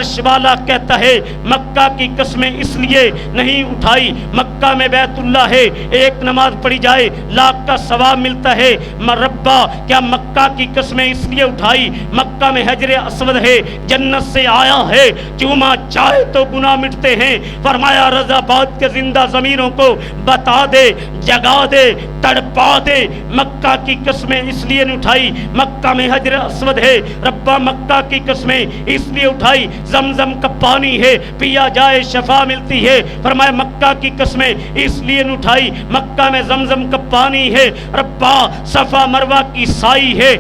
عرش والا کہتا ہے مکہ کی قسمیں اس لیے نہیں اٹھائی، مکہ میں بیت اللہ ہے، ایک نماز پڑھی جائے لاکھ کا ثواب ملتا ہے، ربا کیا مکہ کی قسمیں اس لیے اٹھائی، مکہ میں حجر اسود ہے، جنت سے آیا ہے، چوما چاہے تو گناہ مٹتے ہیں۔ فرمایا رضا باد کے زندہ ضمیروں کو بتا دے، جگا دے، تڑپا دے، مکہ کی قسمیں اس لیے نہیں اٹھائی، مکہ میں حجر اسود ہے، ربا مکہ کی قسمیں اس لیے اٹھائی، زمزم کا پانی ہے پیا جائے شفا ملتی ہے، فرمایا مکہ کی قسمیں اس لیے نہیں اٹھائی، مکہ میں زمزم کا پانی ہے، ربا صفا مروہ کی سائی ہے،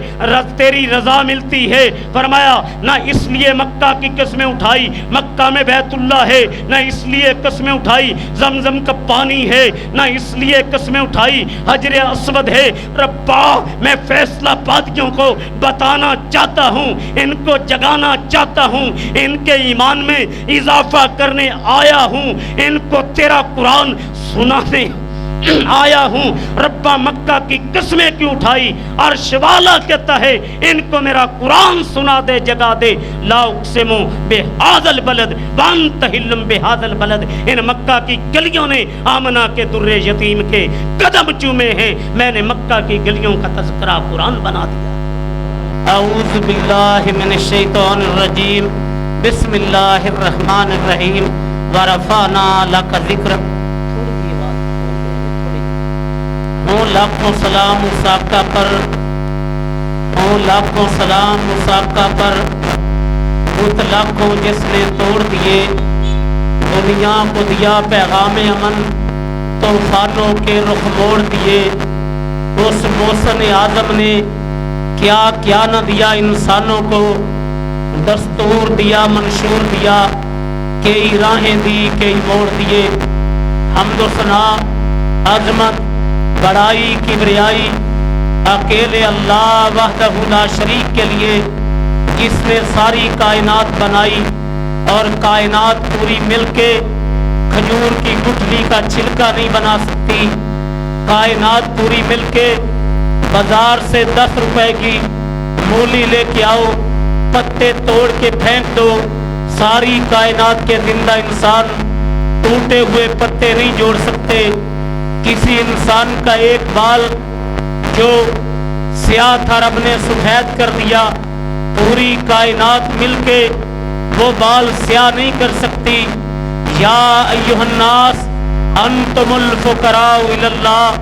تیری رضا ملتی ہے، فرمایا نہ اس لیے مکہ کی قسمیں اٹھائی، مکہ میں بیت اللہ ہے، نہ اس لیے قسمیں اٹھائی، زمزم کا پانی ہے، نہ اس لیے قسمیں اٹھائی، حجر اسود ہے، ربا میں فیصلہ بادیوں کو بتانا چاہتا ہوں، ان کو جگانا چاہتا ہوں، ان کے ایمان میں اضافہ کرنے آیا ہوں، ان کو تیرا قرآن سنانے آیا ہوں، ربا مکہ کی قسمیں کیوں اٹھائی؟ عرش والا کہتا ہے ان کو میرا قرآن سنا دے، جگا دے، لا اقسم بہذا البلد وانت حل بہذا البلد، ان مکہ کی گلیوں نے آمنہ کے در یتیم کے قدم چومے ہیں، میں نے مکہ کی گلیوں کا تذکرہ قرآن بنا دیا۔ اعوذ باللہ من الشیطان الرجیم، بسم اللہ الرحمن الرحیم، ورفعنا لک ذکرک۔ لاکھوں سلام مساقہ پر، لاکھوں سلام مساقہ پر، بت کو جس نے توڑ دیے، دنیا کو دیا پیغام امن، طوفانوں کے رخ موڑ دیے، اس محسن اعظم نے کیا کیا نہ دیا انسانوں کو، دستور دیا منشور دیا، کئی راہیں دی کئی موڑ دیے، حمد و ثنا عظمت بڑائی کبریائی اکیلے اللہ وحدہ لا شریک کے لیے، جس نے ساری کائنات بنائی اور کائنات پوری مل کے کھجور کی گٹھلی کا چھلکا نہیں بنا سکتی، کائنات پوری مل کے بازار سے 10 روپے کی مولی لے کے آؤ، پتے توڑ کے پھینک دو، ساری کائنات کے زندہ انسان ٹوٹے ہوئے پتے نہیں جوڑ سکتے۔ کسی انسان کا ایک بال جو سیاہ تھا رب نے سفید کر دیا، پوری کائنات مل کے وہ بال سیاہ نہیں کر سکتی۔ یا ایھا الناس انتم الفقراء الی اللہ،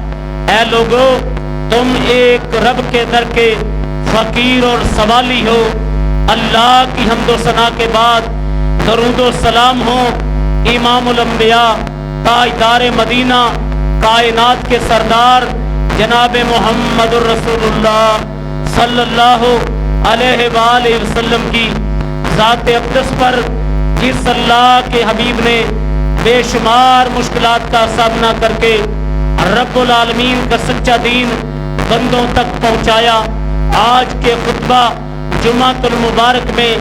اے لوگو تم ایک رب کے در کے فقیر اور سوالی ہو۔ اللہ کی حمد و ثنا کے بعد درود و سلام ہو امام الانبیاء تاجدار مدینہ کائنات کے سردار جناب محمد الرسول اللہ صلی اللہ علیہ وآلہ وسلم کی ذات اقدس پر، جس اللہ کے حبیب نے بے شمار مشکلات کا سامنا کر کے رب العالمین کا سچا دین بندوں تک پہنچایا۔ آج کے خطبہ جمعۃ المبارک میں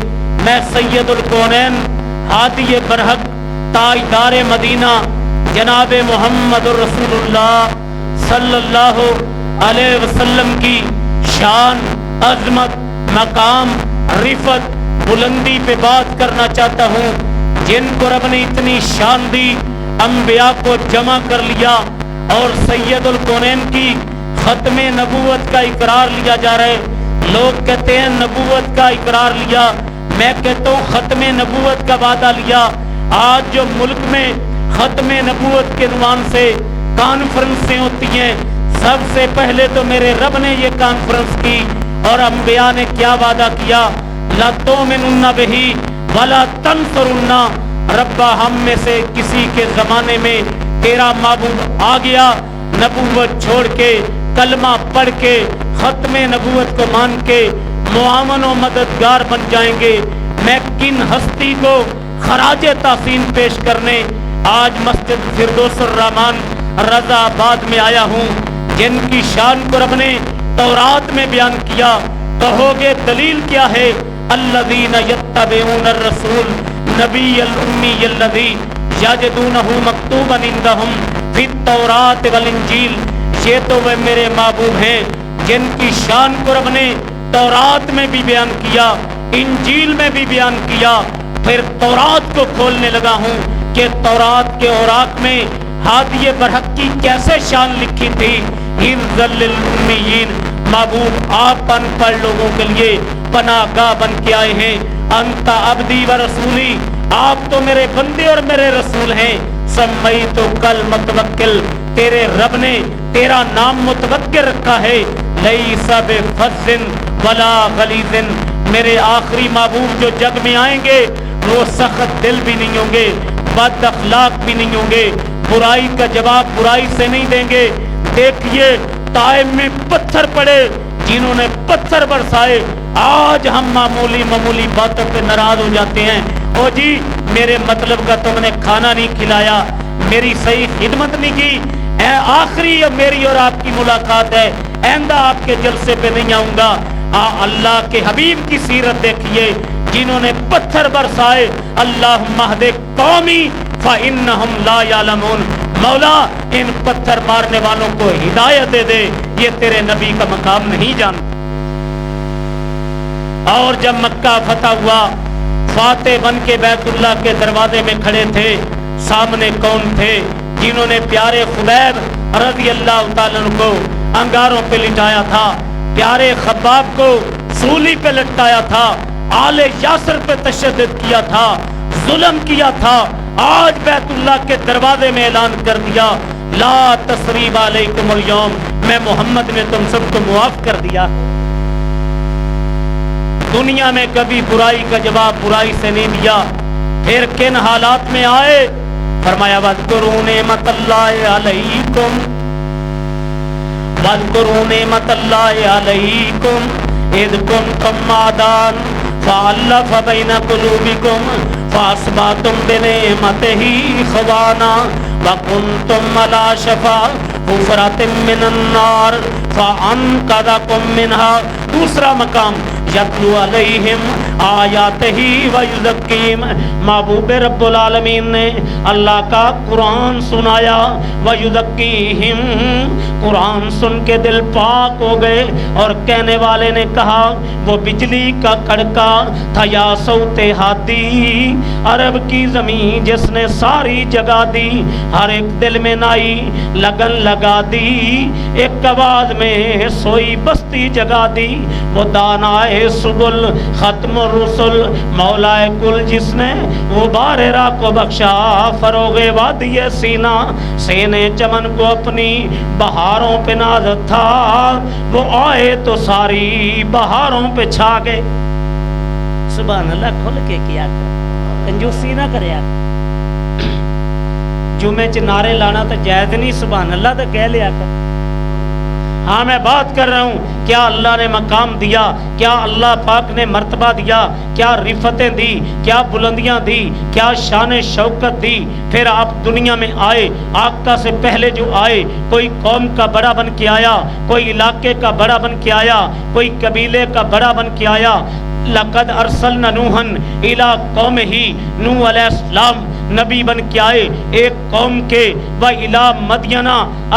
میں سید الکونین ہادی برحق تاجدار مدینہ جناب محمد الرسول اللہ صلی اللہ علیہ وسلم کی شان، عظمت، مقام، رفعت، بلندی پہ بات کرنا چاہتا ہوں، جن کو رب نے اتنی شان دی، انبیاء کو جمع کر لیا اور سید الکونین کی ختم نبوت کا اقرار لیا جا رہا ہے۔ لوگ کہتے ہیں نبوت کا اقرار لیا، میں کہتا ہوں ختم نبوت کا وعدہ لیا۔ آج جو ملک میں ختم نبوت کے عنوان سے کانفرنسیں ہوتی ہیں، سب سے پہلے تو میرے رب نے یہ کانفرنس کی اور انبیاء نے کیا وعدہ کیا، لَتُؤْمِنُنَّ بِهِ وَلَا تَنْصُرُنَّ، ربا ہم میں سے کسی کے زمانے میں تیرا معبود آ گیا، نبوت چھوڑ کے کلمہ پڑھ کے ختم نبوت کو مان کے معاون و مددگار بن جائیں گے۔ میں کن ہستی کو خراج تحسین پیش کرنے آج مسجد فردوس الرحمان رضا آباد میں آیا ہوں، جن کی شان کو رب نے تورات میں بیان کیا۔ کہو گے دلیل کیا ہے؟ الذین یتبعون الرسول نبی الامی الذی یجدونہ مکتوبا عندہم فی التوراۃ والانجیل، یہ تو وہ میرے محبوب ہیں جن کی شان کو رب نے تورات میں بھی بیان کیا، انجیل میں بھی بیان کیا۔ پھر تورات کو کھولنے لگا ہوں کہ تورات کے اوراق میں ہادی برحق کی کیسے شان لکھی تھی. حفظ للأمیین، محبوب آپ ان پڑھ لوگوں کے لیے پناہ گاہ بن کے آئے ہیں. انت عبدی و رسولی، آپ تو میرے بندے اور میرے رسول ہیں. سمیت کل متوکل، تیرے رب نے تیرا نام متوکل رکھا ہے. لیس بفظ ولا غلیظ، میرے آخری محبوب جو جگ میں آئیں گے وہ سخت دل بھی نہیں ہوں گے، بد اخلاق بھی نہیں ہوں گے، برائی کا جواب برائی سے نہیں دیں گے. دیکھیے طائف میں پتھر پڑے، جنہوں نے پتھر برسائے، آج ہم معمولی باتوں پہ ناراض ہو جاتے ہیں. او جی میرے مطلب کا تم نے کھانا نہیں کھلایا، میری صحیح خدمت نہیں کی، آخری میری اور آپ کی ملاقات ہے، آئندہ آپ کے جلسے پہ نہیں آؤں گا. اللہ کے حبیب کی سیرت دیکھیے، جنہوں نے پتھر برسائے. اللہم اہد قومی فإنہم لا یعلمون، مولا ان پتھر مارنے والوں کو ہدایت دے دے، یہ تیرے نبی کا مقام نہیں جانتے. اور جب مکہ فتح ہوا، فاتح بن کے بیت اللہ کے دروازے میں کھڑے تھے. سامنے کون تھے؟ جنہوں نے پیارے خبیب رضی اللہ تعالیٰ عنہ کو انگاروں پہ لٹایا تھا، پیارے خباب کو سولی پہ لٹایا تھا، آل یاسر پہ تشدد کیا تھا، ظلم کیا تھا. آج بیت اللہ کے دروازے میں اعلان کر دیا، لا تثریب علیکم اليوم، میں محمد نے تم سب کو معاف کر دیا. دنیا میں کبھی برائی کا جواب برائی سے نہیں دیا. پھر کن حالات میں آئے؟ فرمایا وَاذْكُرُوا نِعْمَتَ اللَّهِ عَلَيْكُمْ وَاذْكُرُوا نِعْمَتَ اللَّهِ عَلَيْكُمْ إِذْ كُنْتُمْ أَعْدَاءً فَأَلَّفَ بَيْنَ قُلُوبِكُمْ فَأَصْبَحْتُمْ بِنِعْمَتِهِ إِخْوَانًا وَكُنْتُمْ عَلَى شَفَا حُفْرَةٍ مِّنَ النَّارِ فَأَنْقَذَكُم مِّنْهَا. دوسرا مقام یتلو علیہم آیاتہ ویزکیم، محبوب رب العالمین نے اللہ کا قرآن سنایا. ویزکیہم، قرآن سن کے دل پاک ہو گئے. اور کہنے والے نے کہا وہ بجلی کا کڑکا تھا یا صوت ہادی، عرب کی زمین جس نے ساری جگہ دی، ہر ایک دل میں نائی لگن لگا دی، ایک آواز میں سوئی بستی جگا دی. وہ دانائے سبل ختم الرسل، مولا کل جس نے غبار راہ کو بخشا، فروغ وادی سینا، سینے چمن کو اپنی بہاروں پہ ناز تھا. وہ آئے تو ساری بہاروں پہ چھا گئے. سبحان اللہ، کھل کے کیا کر، کنجوسی نہ کرے. جمعے چ نعرے لانا تو جائز نہیں، سبحان اللہ تو کہہ لیا کر. ہاں میں بات کر رہا ہوں، کیا اللہ نے مقام دیا، کیا اللہ پاک نے مرتبہ دیا، کیا رفتیں دی، کیا بلندیاں دی، کیا شان شوکت دی. پھر آپ دنیا میں آئے، آقا سے پہلے جو آئے، کوئی قوم کا بڑا بن کے آیا، کوئی علاقے کا بڑا بن کے آیا، کوئی قبیلے کا بڑا بن کے آیا. لقد ارسلنا نوحا الی قومہ، نوح علیہ السلام نبی بن کے آئے ایک قوم کے. وَإِلَىٰ مَدْيَنَ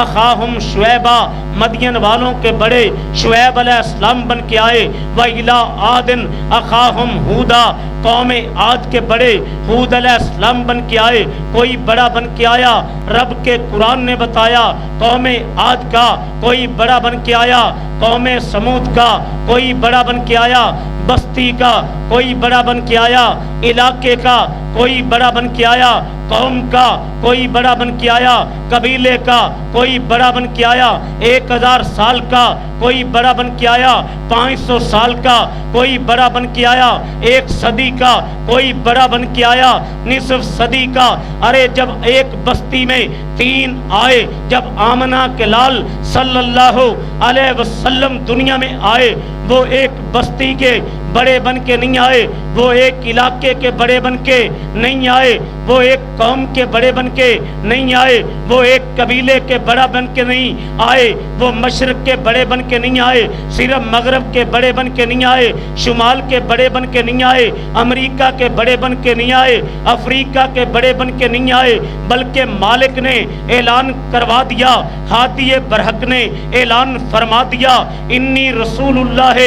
أَخَاهُمْ شُعَيْبًا، مدین والوں کے بڑے شعیب علیہ السلام بن کے آئے. وَإِلَىٰ عَادٍ أَخَاهُمْ هُودًا، قوم عاد کے بڑے ہود علیہ السلام بن کے آئے. کوئی بڑا بن کے آیا، رب کے قرآن نے بتایا قوم عاد کا کوئی بڑا بن کے آیا، قوم سمود کا کوئی بڑا بن کے آیا، بستی کا کوئی بڑا بن کے آیا، علاقے کا کوئی بڑا بن کے آیا، قوم کا کوئی بڑا بن کے آیا، قبیلے کا کوئی بڑا بن کے آیا، 1000 سال کا کوئی بڑا بن کے آیا، 500 سال کا کوئی بڑا بن کے آیا، 1 صدی کا کوئی بڑا بن کے آیا، نصف صدی کا. ارے جب ایک بستی میں 3 آئے، جب آمنہ کے لال صلی اللہ علیہ وسلم دنیا میں آئے، وہ ایک بستی کے بڑے بن کے نہیں آئے، وہ ایک علاقے کے بڑے بن کے نہیں آئے، وہ ایک قوم کے بڑے بن کے نہیں آئے، وہ ایک قبیلے کے بڑا بن کے نہیں آئے، وہ مشرق کے بڑے بن کے نہیں آئے، صرف مغرب کے بڑے بن کے نہیں آئے، شمال کے بڑے بن کے نہیں آئے، امریکہ کے بڑے بن کے نہیں آئے، افریقہ کے بڑے بن کے نہیں آئے، بلکہ مالک نے اعلان کروا دیا، ہادی برحق نے اعلان فرما دیا، انی رسول اللہ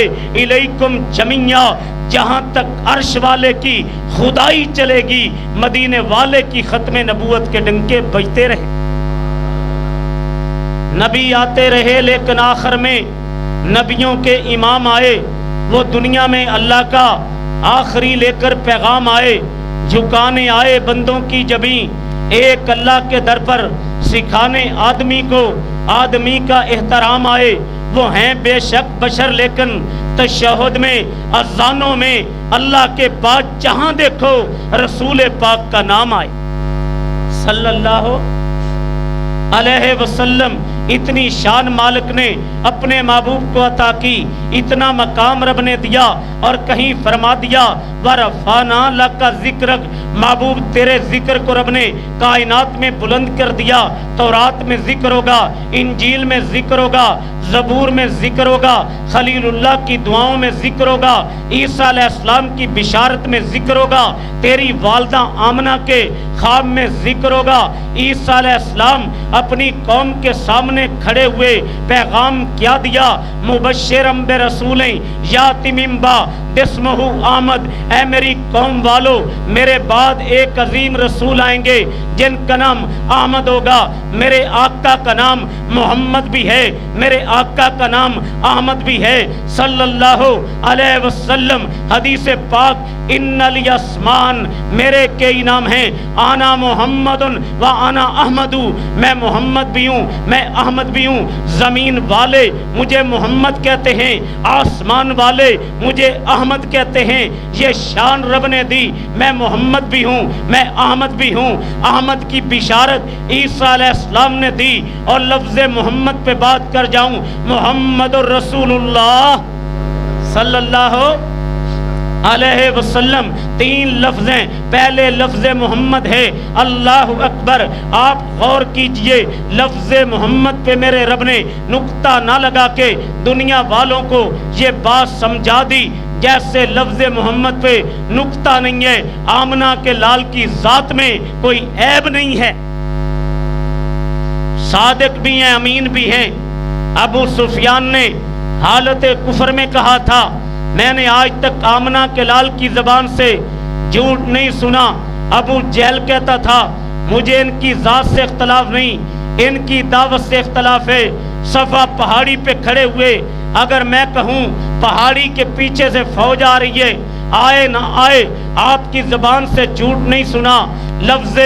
الیکم جمیعا، جہاں تک عرش والے کی خدائی چلے گی مدینے والے کی ختم نبوت کے ڈنکے بجتے رہے۔ نبی آتے رہے لیکن آخر میں نبیوں کے امام آئے، وہ دنیا میں اللہ کا آخری لے کر پیغام آئے، جھکانے آئے بندوں کی جبیں ایک اللہ کے در پر، سکھانے آدمی کو آدمی کا احترام آئے۔ وہ ہیں بے شک بشر لیکن تشہد میں اذانوں میں اللہ کے بعد جہاں دیکھو رسول پاک کا نام آئے صلی اللہ علیہ وسلم۔ اتنی شان مالک نے اپنے محبوب کو عطا کی، اتنا مقام رب نے دیا، اور کہیں فرما دیا وَرَفَعْنَا لَكَ ذِكْرَكَ، محبوب تیرے ذکر کو رب نے کائنات میں بلند کر دیا۔ تورات میں ذکر ہوگا، انجیل میں ذکر ہوگا، زبور میں ذکر ہوگا، خلیل اللہ کی دعاؤں میں ذکر ہوگا، عیسیٰ علیہ السلام کی بشارت میں ذکر ہوگا، تیری والدہ آمنہ کے خواب میں ذکر ہوگا۔ عیسیٰ علیہ السلام اپنی قوم کے سامنے کھڑے ہوئے پیغام کیا دیا؟ مبشرم برسولیں یاتی من بعد اسمہ احمد، اے میری قوم والو میرے بعد ایک عظیم رسول آئیں گے جن کا نام احمد ہوگا۔ میرے آقا کا نام محمد بھی ہے، میرے آقا کا نام احمد بھی ہے صلی اللہ علیہ وسلم۔ حدیث پاک ان الیسمان، میرے کئی نام ہیں، آنا محمد و آنا احمد، میں محمد بھی ہوں میں احمد بھی ہوں۔ زمین والے مجھے محمد کہتے ہیں، آسمان والے مجھے احمد کہتے ہیں، یہ شان رب نے دی، میں محمد بھی ہوں میں احمد بھی ہوں۔ احمد کی بشارت عیسیٰ علیہ السلام نے دی، اور لفظ محمد پہ بات کر جاؤں، محمد الرسول اللہ صلی اللہ علیہ وسلم، تین لفظ ہیں۔ پہلے لفظ محمد ہے اللہ اکبر۔ آپ غور کیجئے، لفظ محمد پہ میرے رب نے نقطہ نہ لگا کے دنیا والوں کو یہ بات سمجھا دی جیسے لفظ محمد پہ نقطہ نہیں ہے، آمنہ کے لال کی ذات میں کوئی عیب نہیں ہے، صادق بھی ہیں امین بھی ہیں۔ ابو سفیان نے حالت کفر میں کہا تھا، میں نے آج تک آمنہ کے لال کی زبان سے جھوٹ نہیں سنا۔ ابو جہل کہتا تھا، مجھے ان کی ذات سے اختلاف نہیں، ان کی دعوت سے اختلاف ہے۔ صفا پہاڑی پہ کھڑے ہوئے، اگر میں کہوں پہاڑی کے پیچھے سے فوج آ رہی ہے، آئے نہ آئے، آپ کی زبان سے جھوٹ نہیں سنا۔ لفظ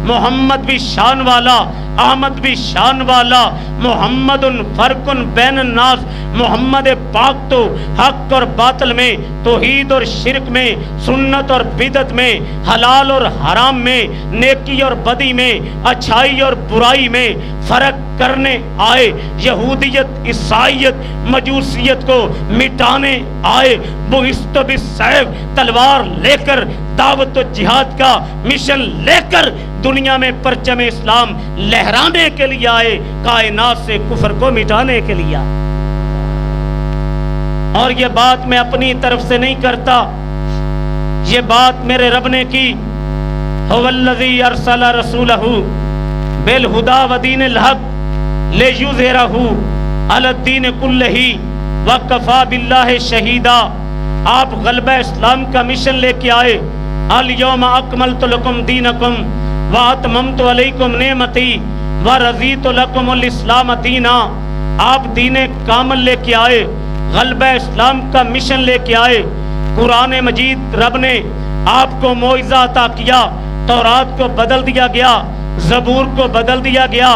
محمد بھی شان والا، احمد بھی شان والا، محمد فرق بین الناس، محمد پاک تو حق اور باطل میں، توحید اور شرک میں، سنت اور بدعت میں، حلال اور حرام میں، نیکی اور بدی میں، اچھائی اور برائی میں فرق کرنے آئے۔ یہودیت، عیسائیت، مجوسیت کو مٹانے آئے۔ بعثت بالسیف، تلوار لے کر، دعوت و جہاد کا مشن لے کر دنیا میں پرچم اسلام لہرانے کے لیے آئے، کائنات سے کفر کو مٹانے کے لیے آئے۔ اور یہ بات میں اپنی طرف سے نہیں کرتا، یہ بات میرے رب نے کی۔ هو الذی ارسل رسولہ بالہدی ودین الحق لیظہرہ علی الدین کلہ وکفی باللہ شہیدا۔ آپ غلبہ اسلام کا مشن لے کے آئے۔ الیوم اکملت لکم دینکم واتممت علیکم نعمتی ورضیت لکم الاسلام دینا۔ آپ دین کامل لے کے آئے، غلبہ اسلام کا مشن لے کے آئے۔ قرآن مجید رب نے آپ کو معجزہ عطا کیا، تورات کو بدل دیا گیا، زبور کو بدل دیا گیا،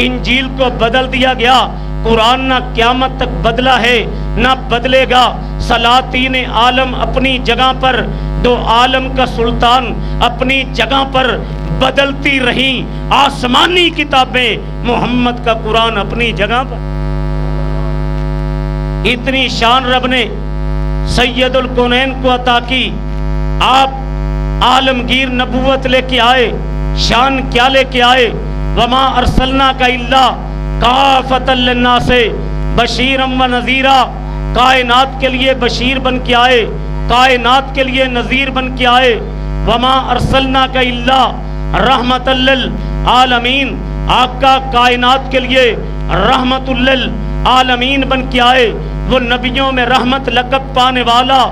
انجیل کو بدل دیا گیا۔ قرآن نہ قیامت تک بدلا ہے نہ بدلے گا۔ سلاطین عالم اپنی جگہ پر، دو عالم کا سلطان اپنی جگہ پر بدلتی رہیں، آسمانی کتابیں، محمد کا قرآن اپنی جگہ پر۔ اتنی شان رب نے سید الکونین کو عطا کی۔ آپ عالمگیر نبوت لے کے آئے، شان کیا لے کے آئے؟ وما ارسلناک الا کافۃ للناس بشیرا و نذیرا۔ کائنات کے لیے بشیر بن کے آئے، کائنات کے لیے نذیر بن کے آئے۔ وما ارسلناک الا رحمت للعالمین، آقا کائنات کے لیے رحمت للعالمین بن کے آئے۔ وہ نبیوں میں رحمت لقب پانے والا،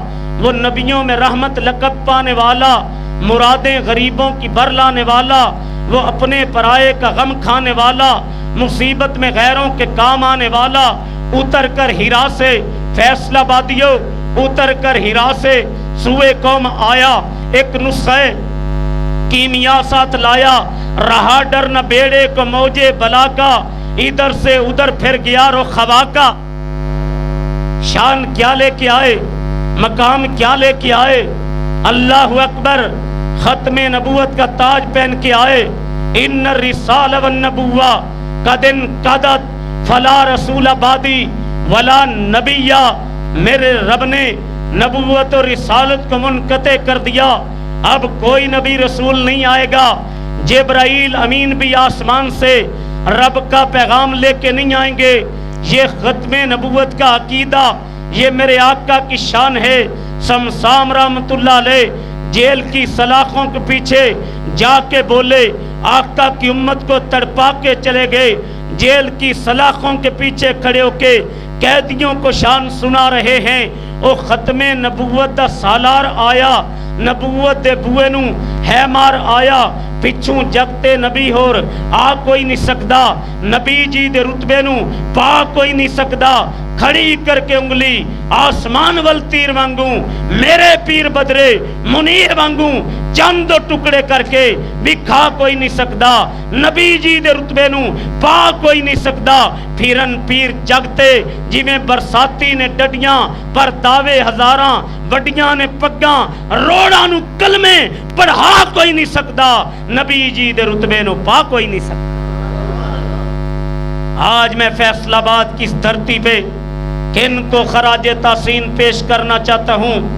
وہ نبیوں میں رحمت لقب پانے والا، مرادیں غریبوں کی بر لانے والا، وہ اپنے پرائے کا غم کھانے والا، مصیبت میں غیروں کے کام آنے والا، اتر کر ہیرا سے فیصلہ بادیو، اتر کر ہیرا سے سوئے قوم آیا، ایک نسخہ کیمیا ساتھ لایا، رہا ڈر نہ بیڑے کو موجے بلا کا، ادھر سے ادھر پھر گیا رو خوا کا۔ شان کیا لے کے آئے، مقام کیا لے کے آئے، اللہ اکبر، ختم نبوت کا تاج پہن کے آئے۔ ان الرسالہ والنبوہ قد انقضت فلا رسول بعدی ولا نبی، میرے رب نے نبوت اور رسالت کو منقطع کر دیا، اب کوئی نبی رسول نہیں آئے گا۔ جبرائیل امین بھی آسمان سے رب کا پیغام لے کے نہیں آئیں گے۔ یہ ختم نبوت کا عقیدہ، یہ میرے آقا کی شان ہے۔ سمسام رحمت اللہ علیہ جیل کی سلاخوں کے پیچھے جا کے بولے، آقا کی امت کو تڑپا کے چلے گئے۔ جیل کی سلاخوں کے پیچھے کھڑے ہو کے قیدیوں کو شان سنا رہے ہیں۔ او ختم نبوت دا سالار آیا، نبوت دے بوئے نو ہے مار آیا، پچھوں جگتے نبی ہور آ کوئی نہیں سکدا، نبی جی دے رتبے نو پا کوئی نہیں سکدا۔ کھڑی کر کے انگلی آسمان ول تیر وانگوں، میرے پیر بدرے منیر وانگوں چند ٹکڑے کر کے بکھا کوئی نہیں سکدا، نبی جی دے رتبے نو پا کوئی نہیں سکدا۔ پھرن پیر جگتے جویں برساتی نے ڈڈیاں پر دعوے ہزاراں، وڈیاں نے پگاں روڑاں نو کلمے پڑھا کوئی نہیں سکدا، نبی جی دے رتبے نو پا کوئی نہیں سکدا۔ آج میں فیصل آباد کی اس دھرتی پہ کن کو خراج تحسین پیش کرنا چاہتا ہوں،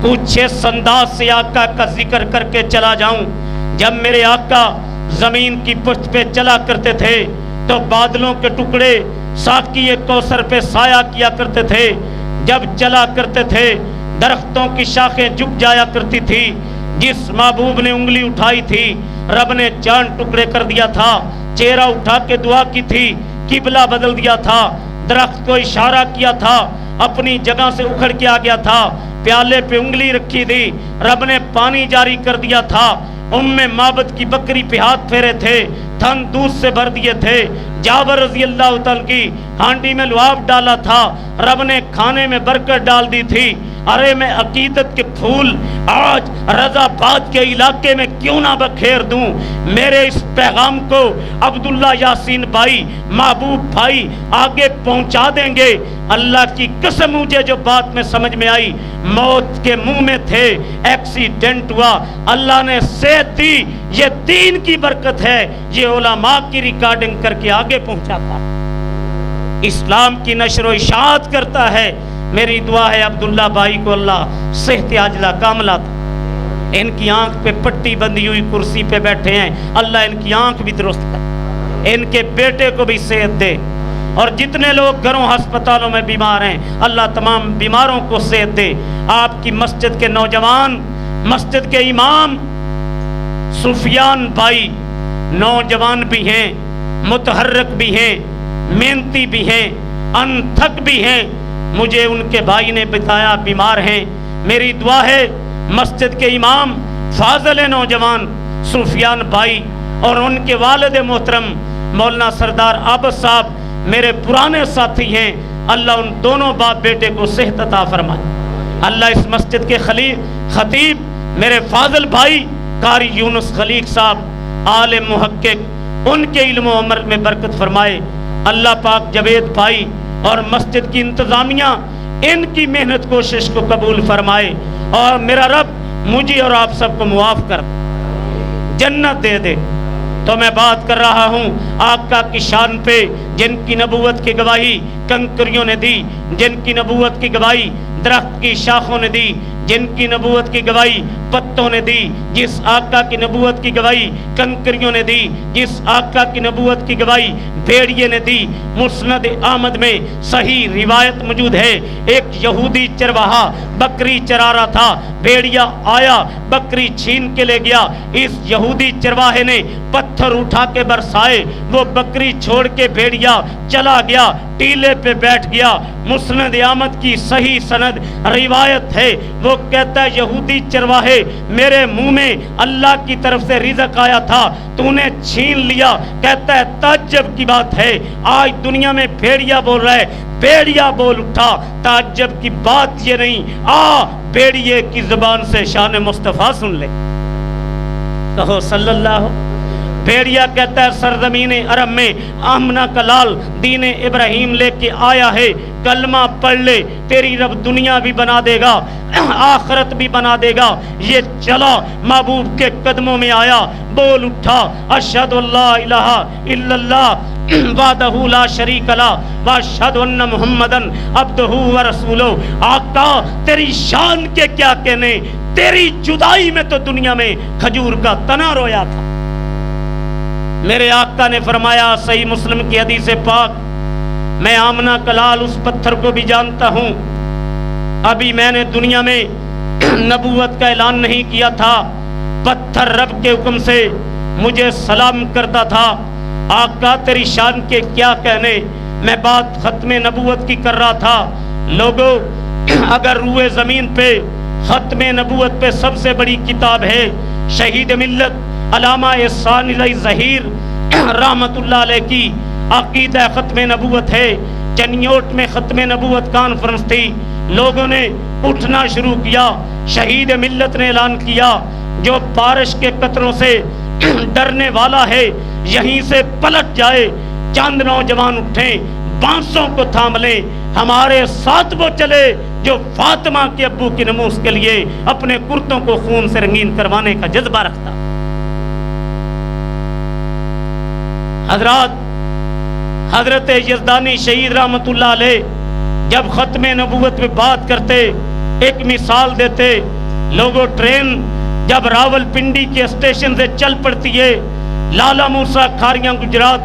کچھ اس انداز سے آقا کا ذکر کر کے چلا جاؤں۔ جب میرے آقا زمین کی پشت پہ چلا کرتے تھے تو بادلوں کے ٹکڑے ساقی کوثر پہ سایہ کیا کرتے تھے، جب چلا کرتے تھے درختوں کی شاخیں جھک جایا کرتی تھی۔ جس محبوب نے انگلی اٹھائی تھی رب نے چاند ٹکڑے کر دیا تھا، چہرہ اٹھا کے دعا کی تھی قبلہ بدل دیا تھا، درخت کو اشارہ کیا تھا اپنی جگہ سے اکھڑ کے آ گیا تھا، پیالے پہ انگلی رکھی تھی رب نے پانی جاری کر دیا تھا، معبد کی بکری پہ ہاتھ پھیرے تھے، تھن دودھ سے بھر دیے تھے، جابر رضی اللہ تعالیٰ کی ہانڈی میں لعاب ڈالا تھا، رب نے کھانے میں برکت ڈال دی تھی۔ ارے میں عقیدت کے پھول آج رضا باد کے علاقے میں کیوں نہ بکھیر دوں، میرے اس پیغام کو عبداللہ یاسین بھائی محبوب بھائی آگے پہنچا دیں گے۔ اللہ کی قسم مجھے جو بات میں سمجھ میں آئی، موت کے منہ میں تھے، ایکسیڈنٹ ہوا، اللہ نے صحت دی، یہ دین کی برکت ہے، یہ علماء کی ریکارڈنگ کر کے آگے پہنچاتا ہے، اسلام کی نشر و اشاعت کرتا ہے۔ میری دعا ہے عبداللہ بھائی کو اللہ صحت عاجلہ کاملہ عطا، ان کی آنکھ پہ پٹی بندھی ہوئی کرسی پہ بیٹھے ہیں، اللہ ان کی آنکھ بھی درست کر، ان کے بیٹے کو بھی صحت دے، اور جتنے لوگ گھروں ہسپتالوں میں بیمار ہیں اللہ تمام بیماروں کو صحت دے۔ آپ کی مسجد کے نوجوان، مسجد کے امام سفیان بھائی نوجوان بھی ہیں، متحرک بھی ہیں، محنتی بھی ہیں، انتھک بھی ہیں، مجھے ان کے بھائی نے بتایا بیمار ہیں۔ میری دعا ہے مسجد کے امام فاضل نوجوان سفیان بھائی اور ان کے والد محترم مولانا سردار عابد صاحب میرے پرانے ساتھی ہیں، اللہ ان دونوں باپ بیٹے کو صحت عطا فرمائے۔ اللہ اس مسجد کے خطیب میرے فاضل بھائی قاری یونس خلیق صاحب عالم محقق، ان کے علم و عمل میں برکت فرمائے۔ اللہ پاک جوید بھائی اور مسجد کی انتظامیہ ان کی محنت کوشش کو قبول فرمائے، اور میرا رب مجھے اور آپ سب کو معاف کر جنت دے دے۔ تو میں بات کر رہا ہوں آقا کی شان پہ، جن کی نبوت کی گواہی کنکریوں نے دی، جن کی نبوت کی گواہی درخت کی شاخوں نے دی، جن کی نبوت کی گواہی پتوں نے دی، جس آقا کی نبوت کی گواہی کنکریوں نے دی، جس آقا کی نبوت کی گواہی بھیڑیے نے دی۔ مسند احمد میں صحیح روایت موجود ہے، ایک یہودی چرواہا بکری چرا رہا تھا، بھیڑیا آیا بکری چھین کے لے گیا، اس یہودی چرواہے نے پتھر اٹھا کے برسائے، وہ بکری چھوڑ کے بھیڑیا چلا گیا، ٹیلے پہ بیٹھ گیا۔ مسند احمد کی صحیح سند روایت ہے، وہ وہ کہتا ہے یہودی چرواہے میرے منہ میں اللہ کی طرف سے رزق آیا تھا تو نے چھین لیا. کہتا ہے تعجب کی بات ہے آج دنیا میں بھیڑیا بول رہا ہے, بھیڑیا بول اٹھا. تعجب کی بات یہ نہیں, آ بھیڑیے کی زبان سے شان مصطفیٰ سن لے. کہو صلی اللہ. بھیڑیا کہتا ہے سرزمین عرب میں آمنہ کا لال دین ابراہیم لے کے آیا ہے, کلمہ پڑھ لے تیری رب دنیا بھی بنا دے گا آخرت بھی بنا دے گا. یہ چلا محبوب کے قدموں میں آیا, بول اٹھا اشہد اللہ الہ الا اللہ وحدہ لا شریک لہ واشہد ان محمدن عبدہ ورسولہ. آقا تیری شان کے کیا کہنے, تیری جدائی میں تو دنیا میں کھجور کا تنا رویا تھا. میرے آقا نے فرمایا صحیح مسلم کی حدیث پاک, میں آمنہ کلال اس پتھر کو بھی جانتا ہوں, ابھی میں نے دنیا میں نبوت کا اعلان نہیں کیا تھا, پتھر رب کے حکم سے مجھے سلام کرتا تھا. آقا تیری شان کے کیا کہنے, میں بات ختم نبوت کی کر رہا تھا. لوگوں اگر روئے زمین پہ ختم نبوت پہ سب سے بڑی کتاب ہے شہید ملت علامہ احسان علی ظہیر رحمت اللہ علیہ کی عقیدہ ختم نبوت ہے. چنیوٹ میں ختم نبوت کانفرنس تھی, لوگوں نے اٹھنا شروع کیا, شہید ملت نے اعلان کیا جو بارش کے قطروں سے ڈرنے والا ہے یہیں سے پلٹ جائے. چند نوجوان اٹھیں, بانسوں کو تھام لیں, ہمارے ساتھ وہ چلے جو فاطمہ کے ابو کی نموز کے لیے اپنے کرتوں کو خون سے رنگین کروانے کا جذبہ رکھتا. حضرات, حضرت یزدانی شہید رحمت اللہ علیہ جب ختم نبوت پہ بات کرتے ایک مثال دیتے. لوگوں ٹرین جب راول پنڈی کے اسٹیشن سے چل پڑتی ہے, لالا موسیٰ کھاریاں گجرات,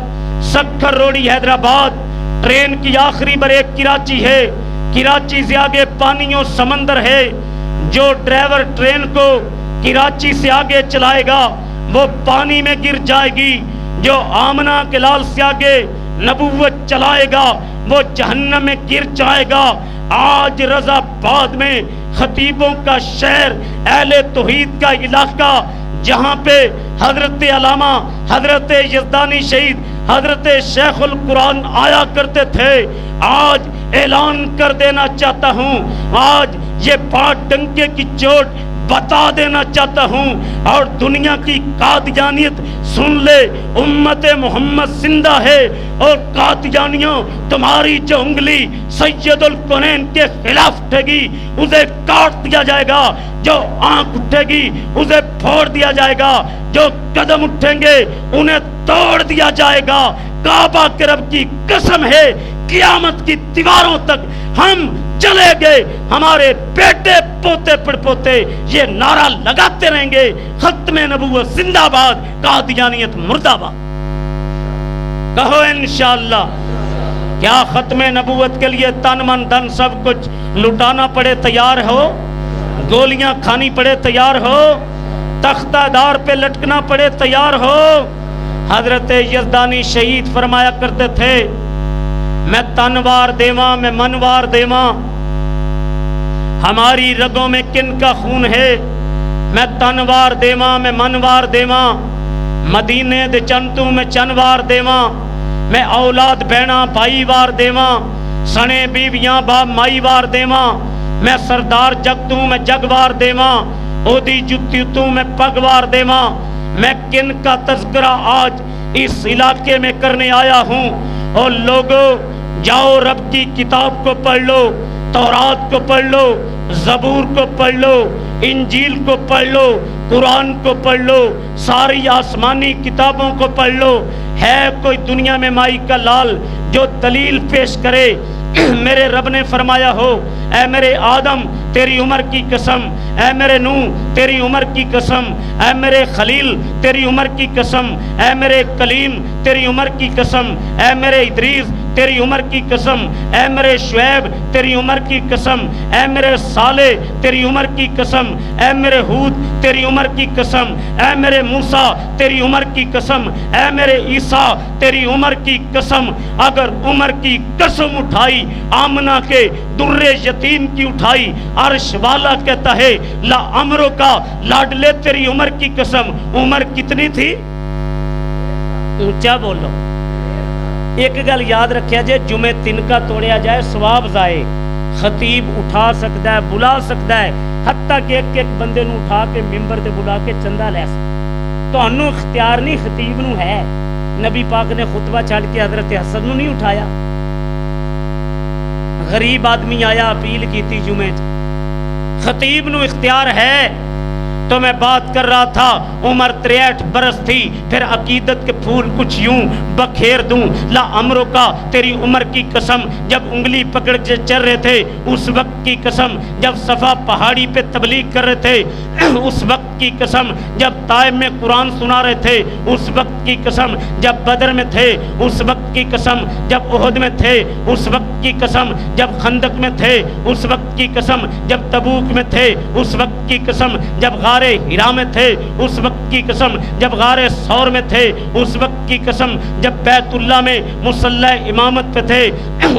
سکھر روڑی حیدرآباد, ٹرین کی آخری بریک کراچی ہے, کراچی سے آگے پانی و سمندر ہے. جو ڈرائیور ٹرین کو کراچی سے آگے چلائے گا وہ پانی میں گر جائے گی, جو آمنہ کے لال سے آگے نبوت چلائے گا وہ جہنم میں گر جائے گا. آج رضا آباد میں خطیبوں کا شہر, اہل توحید کا علاقہ, جہاں پہ حضرت علامہ حضرت یزدانی شہید حضرت شیخ القرآن آیا کرتے تھے, آج اعلان کر دینا چاہتا ہوں, آج یہ بات ڈنکے کی چوٹ بتا دینا چاہتا ہوں اور دنیا کی قادیانیت سن لے, امت محمد زندہ ہے اور قادیانیوں تمہاری جو انگلی سید الکونین کے خلاف اٹھے گی اسے کاٹ دیا جائے گا, جو آنکھ اٹھے گی اسے پھوڑ دیا جائے گا, جو قدم اٹھیں گے انہیں توڑ دیا جائے گا. کعبہ کے رب کی قسم ہے قیامت کی دیواروں تک ہم چلے گئے, ہمارے بیٹے پوتے پڑ پوتے یہ نعرہ لگاتے رہیں گے ختم نبوت زندہ باد, قادیانیت مردہ باد. کہو انشاءاللہ. کیا ختم نبوت کے لیے تن من دھن سب کچھ لٹانا پڑے تیار ہو, گولیاں کھانی پڑے تیار ہو, تختہ دار پہ لٹکنا پڑے تیار ہو. حضرت یزدانی شہید فرمایا کرتے تھے میں تنوار دیواں میں منوار دیواں, ہماری رگوں میں کن کا خون ہے, میں تنوار دیواں میں منوار دیواں, مدینے دے چنتوں میں چنوار دیواں, میں اولاد بہنا بھائی وار دیواں, سنے بیویاں باپ مائی وار دیواں, میں سردار جگتوں میں جگوار دیواں, اودی جتیتوں میں پگوار دیواں. میں کن کا تذکرہ آج اس علاقے میں کرنے آیا ہوں. اور لوگوں جاؤ رب کی کتاب کو پڑھ لو, تورات کو پڑھ لو, زبور کو پڑھ لو, انجیل کو پڑھ لو, قرآن کو پڑھ لو, ساری آسمانی کتابوں کو پڑھ لو. ہے کوئی دنیا میں مائی کا لال جو دلیل پیش کرے میرے رب نے فرمایا ہو اے میرے آدم تیری عمر کی قسم, اے میرے نوح تیری عمر کی قسم, اے میرے خلیل تیری عمر کی قسم, اے میرے کلیم تیری عمر کی قسم, اے میرے ادریس تیری عمر کی قسم, اے میرے شعیب تیری عمر کی قسم, اے میرے صالح تیری عمر کی قسم, اے میرے ہود تیری عمر کی قسم, اے میرے موسیٰ تیری عمر کی قسم, اے میرے عیسیٰ تیری عمر کی قسم. اگر عمر کی قسم اٹھائی, آمنہ کے در یتیم کی اٹھائی, عرش والا کہتا ہے لا عمرو کا، لاڈلے تیری عمر کی قسم، عمر کتنی تھی؟ اونچا بولو۔ ایک گل یاد رکھیا جائے، جمعے تنکا توڑیا جائے ثواب ضائع، خطیب اٹھا سکتا ہے، بلا سکتا ہے، حتیٰ کہ ایک ایک بندے نو اٹھا کے ممبر تے بلا کے چندہ لے سکتا، تو انہوں اختیار نہیں، خطیب نو ہے۔ نبی پاک نے خطبہ چھڑ کے حضرت حسن نو نہیں اٹھایا، غریب آدمی آیا اپیل کی تھی جمعے، خطیب نو اختیار ہے۔ تو میں بات کر رہا تھا، عمر 63 برس تھی، پھر عقیدت کے پھول کچھ یوں بکھیر دوں، لا عمرو کا تیری عمر کی قسم، جب انگلی پکڑ کے چل رہے تھے اس وقت کی قسم، جب صفا پہاڑی پہ تبلیغ کر رہے تھے اس وقت کی قسم، جب طائف میں قرآن سنا رہے تھے اس وقت کی قسم، جب بدر میں تھے اس وقت کی قسم، جب احد میں تھے اس وقت کی قسم، جب خندق میں تھے اس وقت کی قسم، جب تبوک میں تھے اس وقت کی قسم، جب غار ہرا میں تھے اس وقت کی قسم، جب غار ثور میں تھے اس وقت کی قسم، جب بیت اللہ میں مصلی امامت پہ تھے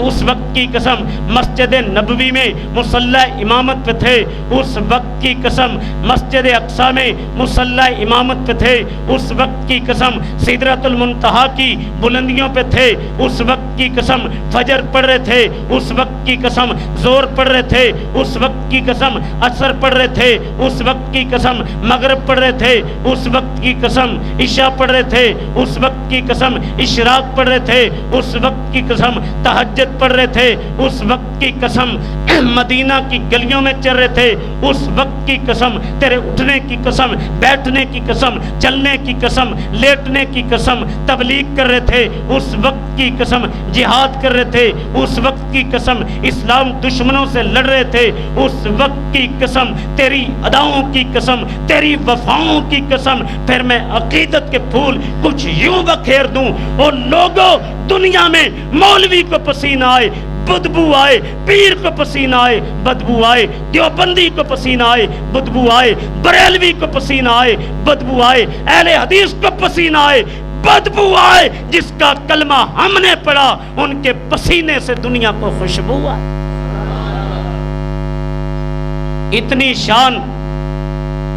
اس وقت کی قسم، مسجد نبوی میں مصلی امامت پہ تھے اس وقت کی قسم، مسجد اقصی میں مصلی امامت پہ تھے اس وقت کی قسم، سدرۃ المنتہا کی بلندیوں پہ تھے اس وقت کی قسم، فجر پڑھ رہے تھے اس وقت کی قسم، زور پڑھ رہے تھے اس وقت کی قسم، عصر پڑھ رہے تھے اس وقت کی قسم، مغرب پڑھ رہے تھے اس وقت کی قسم، عشاء پڑھ رہے تھے اس وقت کی قسم، اشراق پڑھ رہے تھے اس وقت کی قسم، تہجد پڑھ رہے تھے اس وقت کی قسم، مدینہ کی گلیوں میں چل رہے تھے اس وقت کی قسم، تیرے اٹھنے کی قسم، بیٹھنے کی قسم، چلنے کی قسم، لیٹنے کی قسم، تبلیغ کر رہے تھے اس وقت کی قسم، جہاد کر رہے تھے اس وقت کی قسم، اسلام دشمنوں سے لڑ رہے تھے اس وقت کی قسم، تیری اداؤں کی قسم، تیری وفاؤں کی قسم، پھر میں عقیدت کے پھول کچھ یوں بکھیر دوں اور لوگوں دنیا میں مولوی کو پسینہ آئے بدبو آئے، پیر کو پسینہ آئے بدبو آئے، دیوبندی کو پسینہ آئے بدبو آئے، بریلوی کو پسینہ آئے بدبو آئے، اہل حدیث کو پسینہ آئے بدبو آئے، جس کا کلمہ ہم نے پڑھا ان کے پسینے سے دنیا کو خوشبو آئے۔ اتنی شان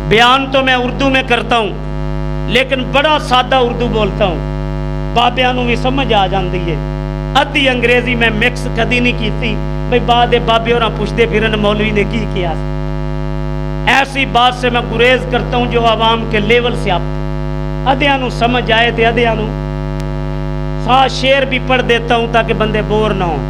بیان تو میں اردو میں کرتا ہوں لیکن بڑا سادہ اردو بولتا ہوں، بابیاں نوں بھی سمجھ آ جاندی ہے، ادھی انگریزی میں مکس کدی نہیں کیتی، بھئی بعد بابے اور پوچھتے پھرن مولوی نے کی کیا۔ ایسی بات سے میں گریز کرتا ہوں جو عوام کے لیول سے آپ ادھیاں نوں سمجھ آئے تھے، ادھیاں نوں ساتھ شعر بھی پڑھ دیتا ہوں تاکہ بندے بور نہ ہوں۔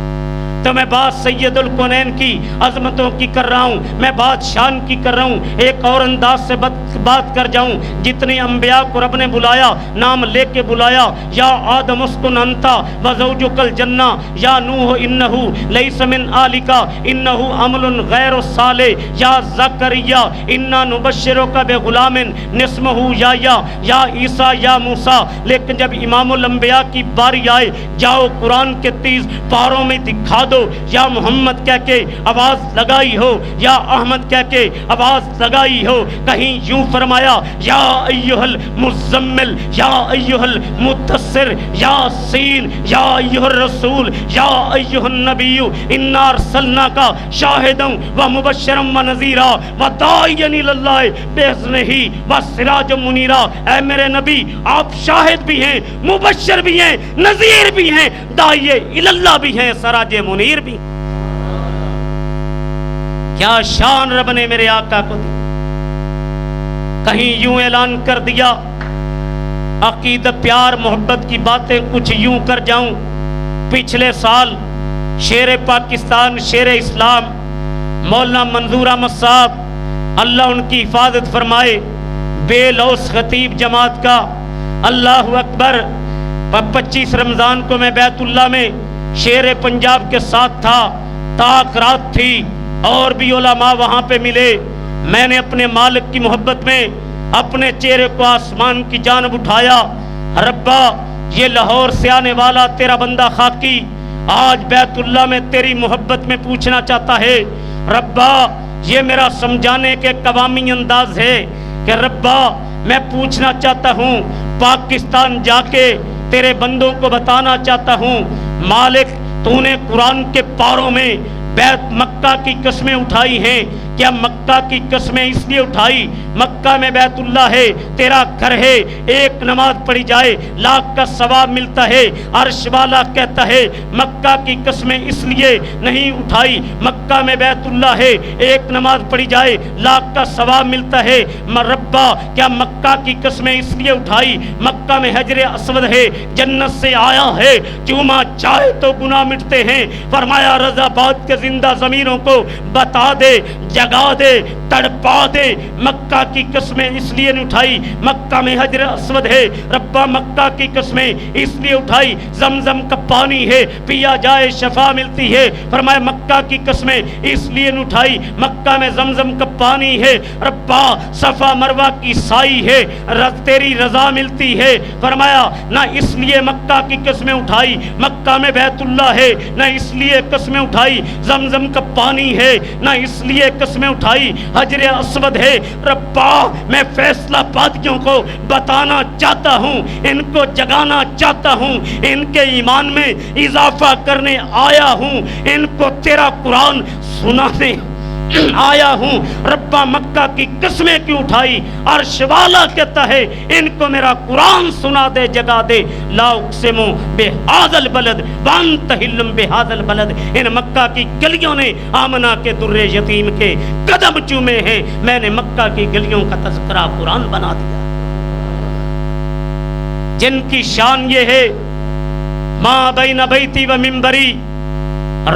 تو میں بات سید الکونین کی عظمتوں کی کر رہا ہوں، میں بات شان کی کر رہا ہوں، ایک اور انداز سے بات کر جاؤں۔ جتنے انبیاء کو رب نے بلایا، نام لے کے بلایا، یا آدم اسکن انتا وزوجک الجنہ، یا نوح انہو لیس من آلک انہو عمل غیر الصالح، یا زکریا انا نبشرک بغلام نسمہ یحییٰ، یا عیسیٰ یا موسیٰ۔ لیکن جب امام الانبیاء کی باری آئے، جاؤ قرآن کے 30 پاروں میں دکھا دو، یا محمد کہہ کے آواز لگائی ہو، یا احمد کہہ کے آواز لگائی ہو، کہیں یوں فرمایا یا ایھا المزمل، یا ایھا المدثر، یا سین، یا ایھا الرسول، یا ایھا النبی انا ارسلناک شاہدا ومبشرا ونذیرا وداعیا الی اللہ باذنہ وسراجا منیرا۔ اے میرے نبی آپ شاہد بھی ہیں، مبشر بھی ہیں، نذیر بھی ہیں، داعی الی اللہ بھی ہیں، سراج منیر بھی۔ کیا شان رب نے میرے آقا کو دی۔ کہیں یوں اعلان کر دیا، عقیدت پیار محبت کی باتیں کچھ یوں کر جاؤں۔ پچھلے سال شیر پاکستان شیر اسلام مولانا منظور احمد صاحب اللہ ان کی حفاظت فرمائے، بے لوث خطیب جماعت کا، اللہ اکبر۔ 25 رمضان کو میں بیت اللہ میں شیر پنجاب کے ساتھ تھا، تاک رات تھی اور بھی علماء وہاں پہ ملے۔ میں نے اپنے مالک کی محبت میں اپنے چہرے کو آسمان کی جانب اٹھایا، ربا یہ لاہور سے آنے والا تیرا بندہ خاکی آج بیت اللہ میں تیری محبت میں پوچھنا چاہتا ہے، ربا یہ میرا سمجھانے کے قوامی انداز ہے کہ ربا میں پوچھنا چاہتا ہوں، پاکستان جا کے تیرے بندوں کو بتانا چاہتا ہوں، مالک تو نے قرآن کے پاروں میں بیت مکہ کی قسمیں اٹھائی ہیں کیا مکہ کی قسمیں اس لیے اٹھائی، مکہ میں بیت اللہ ہے، تیرا گھر ہے، ایک نماز پڑھی جائے لاکھ کا ثواب ملتا ہے۔ عرش والا کہتا ہے مکہ کی قسمیں اس لیے نہیں اٹھائی، مکہ میں بیت اللہ ہے، ایک نماز پڑھی جائے لاکھ کا ثواب ملتا ہے۔ ربا کیا مکہ کی قسمیں اس لیے اٹھائی، مکہ میں حجر اسود ہے، جنت سے آیا ہے، چوما چاہے تو گناہ مٹتے ہیں۔ فرمایا رضا باد کے زندہ ضمیروں کو بتا دے، جگا دے، تڑپا دے، مکہ کی قسمیں اس لیے نہیں اٹھائی، مکہ میں حجر اسود ہے۔ ربا مکہ کی قسمیں اس لیے اٹھائی، زمزم کا پانی ہے، پیا جائے شفا ملتی ہے۔ فرمایا مکہ کی قسمیں اس لیے نہیں اٹھائی، مکہ میں زمزم کا پانی ہے۔ ربا صفا مروہ کی سائی ہے، تیری رضا ملتی ہے۔ فرمایا نہ اس لیے مکہ کی قسمیں اٹھائی، مکہ میں بیت اللہ ہے، نہ اس لیے قسمیں اٹھائی زمزم کا پانی ہے، نہ اس لیے قسمیں اٹھائی حجر اسود ہے۔ ربا میں فیصلہ بادیوں کو بتانا چاہتا ہوں، ان کو جگانا چاہتا ہوں، ان کے ایمان میں اضافہ کرنے آیا ہوں، ان کو تیرا قرآن سنانے آیا ہوں۔ ربا مکہ کی قسمیں کیوں اٹھائی؟ عرش والا کہتا ہے ان کو میرا قرآن سنا دے، جگا دے۔ لا اقسم بہذا البلد وانت حل بہذا البلد، ان مکہ کی گلیوں نے آمنہ کے در یتیم کے قدم چومے ہیں، میں نے مکہ کی گلیوں کا تذکرہ قرآن بنا دیا۔ جن کی شان یہ ہے ما بین بیتی و منبری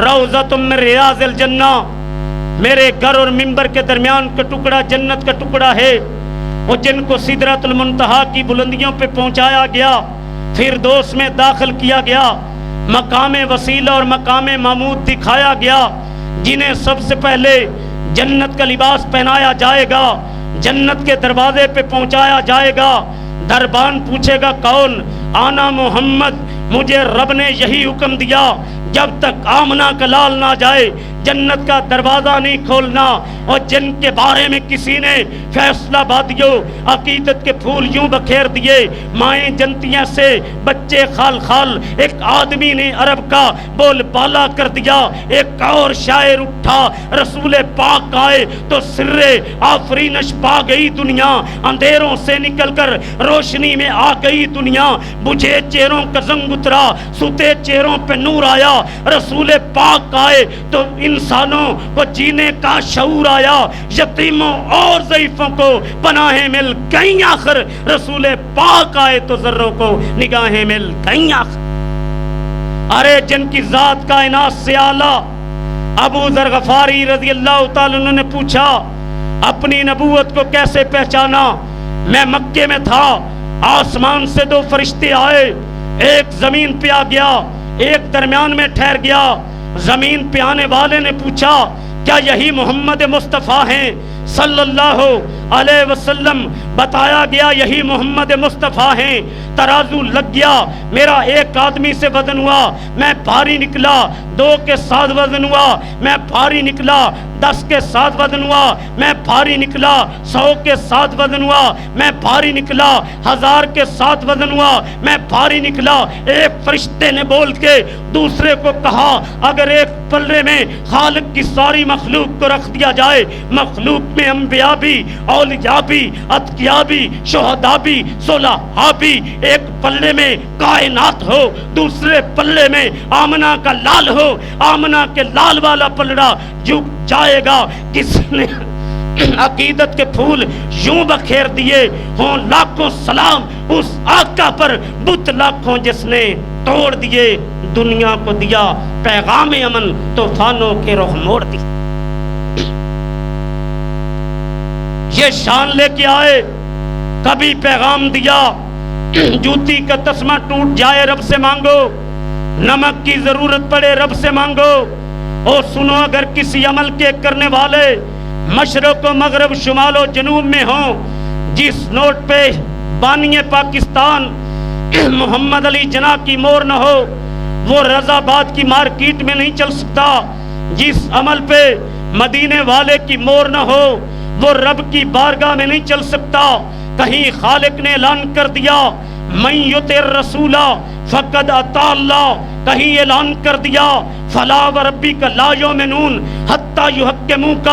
روضۃ من ریاض الجنہ، میرے گھر اور منبر کے درمیان کا ٹکڑا جنت کا ٹکڑا ہے، وہ جن کو سدرۃ المنتہا کی بلندیوں پہ پہنچایا گیا، فردوس میں داخل کیا گیا، مقام وسیلہ اور مقام محمود دکھایا گیا، جنہیں سب سے پہلے جنت کا لباس پہنایا جائے گا، جنت کے دروازے پہ پہنچایا جائے گا۔ دربان پوچھے گا کون؟ آنا محمد، مجھے رب نے یہی حکم دیا، جب تک آمنہ کا لال نہ جائے جنت کا دروازہ نہیں کھولنا۔ اور جن کے بارے میں کسی نے فیصلہ بادیوں عقیدت کے پھول یوں بکھیر دیے، مائیں جنتیاں سے بچے خال خال، ایک آدمی نے عرب کا بول بالا کر دیا، ایک اور شاعر اٹھا، رسول پاک آئے تو سر آفرینش پا گئی دنیا، اندھیروں سے نکل کر روشنی میں آ گئی دنیا، بجھے چہروں کا زنگ اترا، سوتے چہروں پہ نور آیا، رسول پاک آئے تو انسانوں کو جینے کا شعور آیا، یتیموں اور ضعیفوں کو پناہیں مل گئیں آخر، رسول پاک آئے تو ذروں کو نگاہیں مل گئیں آخر۔ ارے جن کی ذات کائنات سے اعلیٰ، ابو ذر غفاری رضی اللہ تعالیٰ عنہ نے پوچھا اپنی نبوت کو کیسے پہچانا؟ میں مکے میں تھا، آسمان سے دو فرشتے آئے، ایک زمین پہ آ گیا، ایک درمیان میں ٹھہر گیا۔ زمین پہ آنے والے نے پوچھا کیا یہی محمد مصطفیٰ ہیں صلی اللہ علیہ وسلم؟ بتایا گیا یہی محمد مصطفیٰ ہیں۔ ترازو لگ گیا، میرا ایک آدمی سے وزن ہوا، میں بھاری نکلا، 2 کے ساتھ وزن ہوا، میں بھاری نکلا، 10 کے ساتھ وزن ہوا، میں بھاری نکلا، 100 کے ساتھ وزن ہوا، میں بھاری نکلا، 1000 کے ساتھ وزن ہوا، میں بھاری نکلا۔ ایک فرشتے نے بول کے دوسرے کو کہا اگر ایک پلے میں خالق کی ساری مخلوق کو رکھ دیا جائے، مخلوق میں انبیاء بھی، اولیاء بھی، اتقیاء بھی، شہداء بھی، صلحاء بھی، ایک پلے میں کائنات ہو، دوسرے پلے میں آمنہ کا لال ہو، آمنہ کے لال والا پلڑا جھک جائے گا۔ کس نے عقیدت کے پھول یوں بکھیر دیے ہوں، لاکھوں سلام اس آقا پر، بت لاکھوں جس نے توڑ دیے، دنیا کو دیا پیغام امن، طوفانوں کے رخ موڑ دی۔ یہ شان لے کے آئے، کبھی پیغام دیا جوتی کا تسمہ ٹوٹ جائے رب سے مانگو، نمک کی ضرورت پڑے رب سے مانگو، اور سنو اگر کسی عمل کے کرنے والے مشرق و مغرب شمال و جنوب میں ہوں، جس نوٹ پہ بانی پاکستان محمد علی جناح کی مور نہ ہو وہ رضا آباد کی مارکیٹ میں نہیں چل سکتا، جس عمل پہ مدینے والے کی مور نہ ہو وہ رب کی بارگاہ میں نہیں چل سکتا۔ کہیں خالق نے اعلان کر دیا من یطع الرسول فقد اطاع اللہ، کہیں اعلان کر دیا فلا وربک لا یؤمنون حتی یحکموک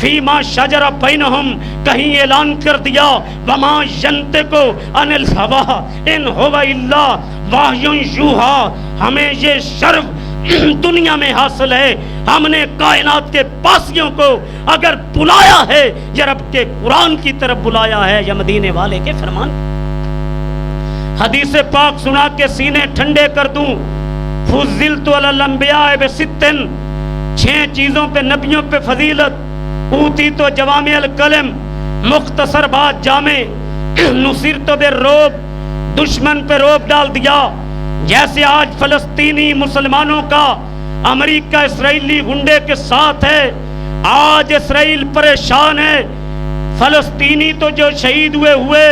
فیما شجر بینہم، کہیں اعلان کر دیا وما ینطق عن الہوی ان هو الا وحی یوحی، ہمیں یہ شرف دنیا میں حاصل ہے، ہم نے کائنات کے پاسیوں کو اگر بلایا ہے یا رب کے قرآن کی طرف بلایا ہے یا مدینے والے کے فرمان۔ حدیث پاک سنا کے سینے ٹھنڈے کر دوں، فضلت علی الانبیاء بستن، 6 چیزوں پہ نبیوں پہ فضیلت، اوتی تو جوامع الکلم، مختصر بات جامع، نصرت بالرعب، دشمن پہ روب ڈال دیا، جیسے آج فلسطینی مسلمانوں کا امریکہ اسرائیلی گنڈے کے ساتھ ہے، آج اسرائیل پریشان ہے، فلسطینی تو جو شہید ہوئے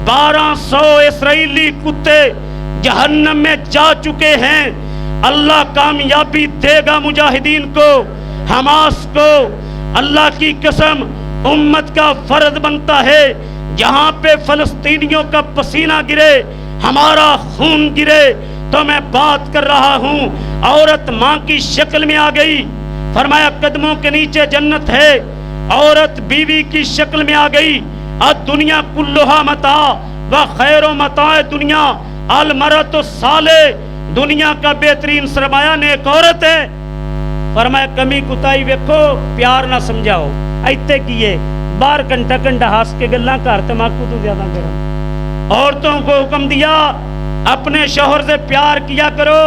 1200 اسرائیلی کتے جہنم میں جا چکے ہیں، اللہ کامیابی دے گا مجاہدین کو، حماس کو۔ اللہ کی قسم امت کا فرض بنتا ہے جہاں پہ فلسطینیوں کا پسینہ گرے، ہمارا خون گرے، تو میں بات کر رہا ہوں، عورت ماں کی شکل میں آ گئی، فرمایا قدموں کے نیچے جنت ہے، عورت بیوی کی شکل میں آ گئی، الدنیا کلھا متاع و خیر متاع دنیا المرأۃ الصالحہ، دنیا کا بہترین سرمایہ نیک عورت ہے۔ فرمایا کمی کتائی ویکھو، پیار نہ سمجھاؤ، ایتے کیے 12 گھنٹہ ہاس کے گلاں کر تماکو تو زیادہ گرم۔ عورتوں کو حکم دیا اپنے شوہر سے پیار کیا کرو،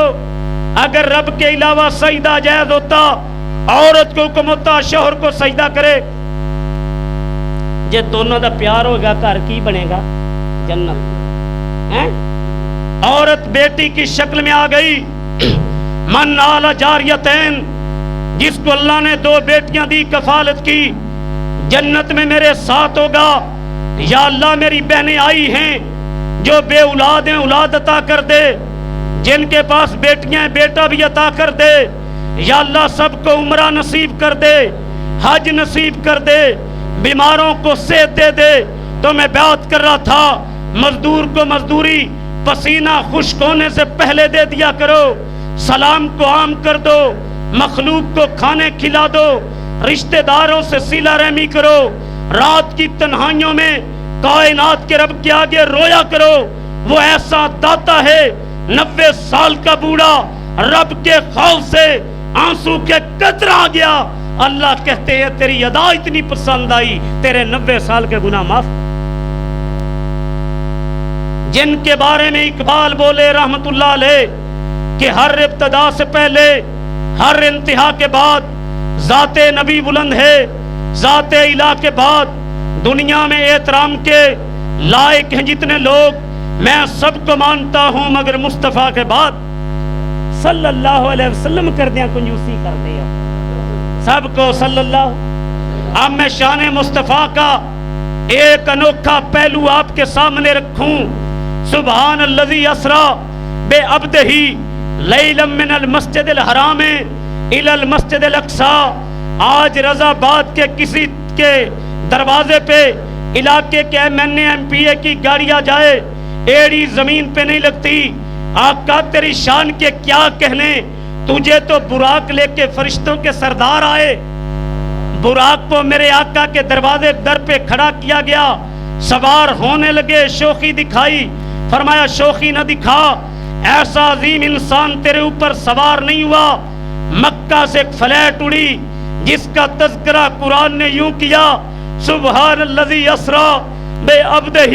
اگر رب کے علاوہ سجدہ جائز ہوتا، عورت کو حکم ہوتا شوہر کو سجدہ کرے۔ جے دونوں دا پیار ہوگا گھر کی بنے گا؟ جنت ہے۔ عورت بیٹی کی شکل میں آ گئی، من نال جاریتین، جس کو اللہ نے 2 بیٹیاں دی، کفالت کی، جنت میں میرے ساتھ ہوگا۔ یا اللہ میری بہنیں آئی ہیں جو بے اولاد ہیں، اولاد عطا کر دے، جن کے پاس بیٹیاں ہیں بیٹا بھی عطا کر دے۔ یا اللہ سب کو عمرہ نصیب کر دے، حج نصیب کر دے، بیماروں کو صحت دے دے۔ تو میں بات کر رہا تھا مزدور کو مزدوری پسینہ خشک ہونے سے پہلے دے دیا کرو، سلام کو عام کر دو، مخلوق کو کھانے کھلا دو، رشتہ داروں سے صلہ رحمی کرو، رات کی تنہائیوں میں کائنات کے رب کے آگے رویا کرو۔ وہ ایسا داتا ہے، 90 سال کا بوڑھا رب کے خوف سے آنسو کے قطرے آ گیا، اللہ کہتے ہیں تیری ادا اتنی پسند آئی، تیرے 90 سال کے گناہ معاف۔ جن کے بارے میں اقبال بولے رحمت اللہ علیہ کہ ہر ابتدا سے پہلے ہر انتہا کے بعد ذات نبی بلند ہے، ذات الہ کے بعد دنیا میں احترام کے لائق ہیں جتنے لوگ، میں سب کو مانتا ہوں مگر مصطفیٰ کے بعد صلی اللہ علیہ وسلم کر دیا، کنجوسی کر دیا سب کو صلی اللہ۔ اب میں شان مصطفیٰ کا ایک انوکھا پہلو آپ کے سامنے رکھوں۔ سبحان الذی اسریٰ بعبدہ لیلا من المسجد الحرام الی المسجد الاقصیٰ۔ آج رضا آباد کے کسی کے دروازے پہ علاقے کے MNA کی گاڑیاں جائے، ایڑی زمین پہ نہیں لگتی۔ آقا تیری شان کے کیا کہنے، تجھے تو براق لے کے فرشتوں کے سردار آئے، براق کو میرے آقا کے دروازے در پہ کھڑا کیا گیا، سوار ہونے لگے، شوخی دکھائی، فرمایا شوخی نہ دکھا، ایسا عظیم انسان تیرے اوپر سوار نہیں ہوا۔ مکہ سے ایک فلیٹ اڑی جس کا تذکرہ قرآن نے یوں کیا، سبحان الذی اسریٰ بعبدہ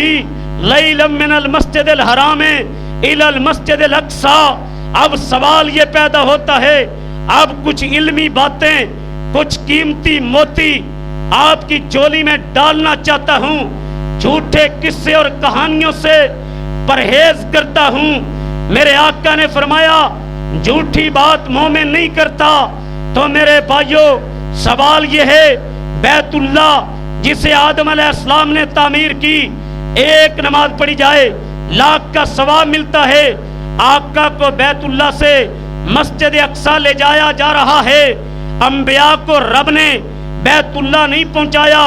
لیلا من المسجد الحرام الی المسجد الاقصیٰ۔ اب سوال یہ پیدا ہوتا ہے، اب کچھ علمی باتیں، کچھ قیمتی موتی آپ کی جولی میں ڈالنا چاہتا ہوں، جھوٹے قصے اور کہانیوں سے پرہیز کرتا ہوں۔ میرے آقا نے فرمایا جھوٹی بات مومن نہیں کرتا۔ تو میرے بھائیوں سوال یہ ہے، بیت اللہ جسے آدم علیہ السلام نے تعمیر کی، ایک نماز پڑھی جائے لاکھ کا ثواب ملتا ہے، آقا کو بیت اللہ سے مسجد اقصیٰ لے جایا جا رہا ہے۔ انبیاء کو رب نے بیت اللہ نہیں پہنچایا،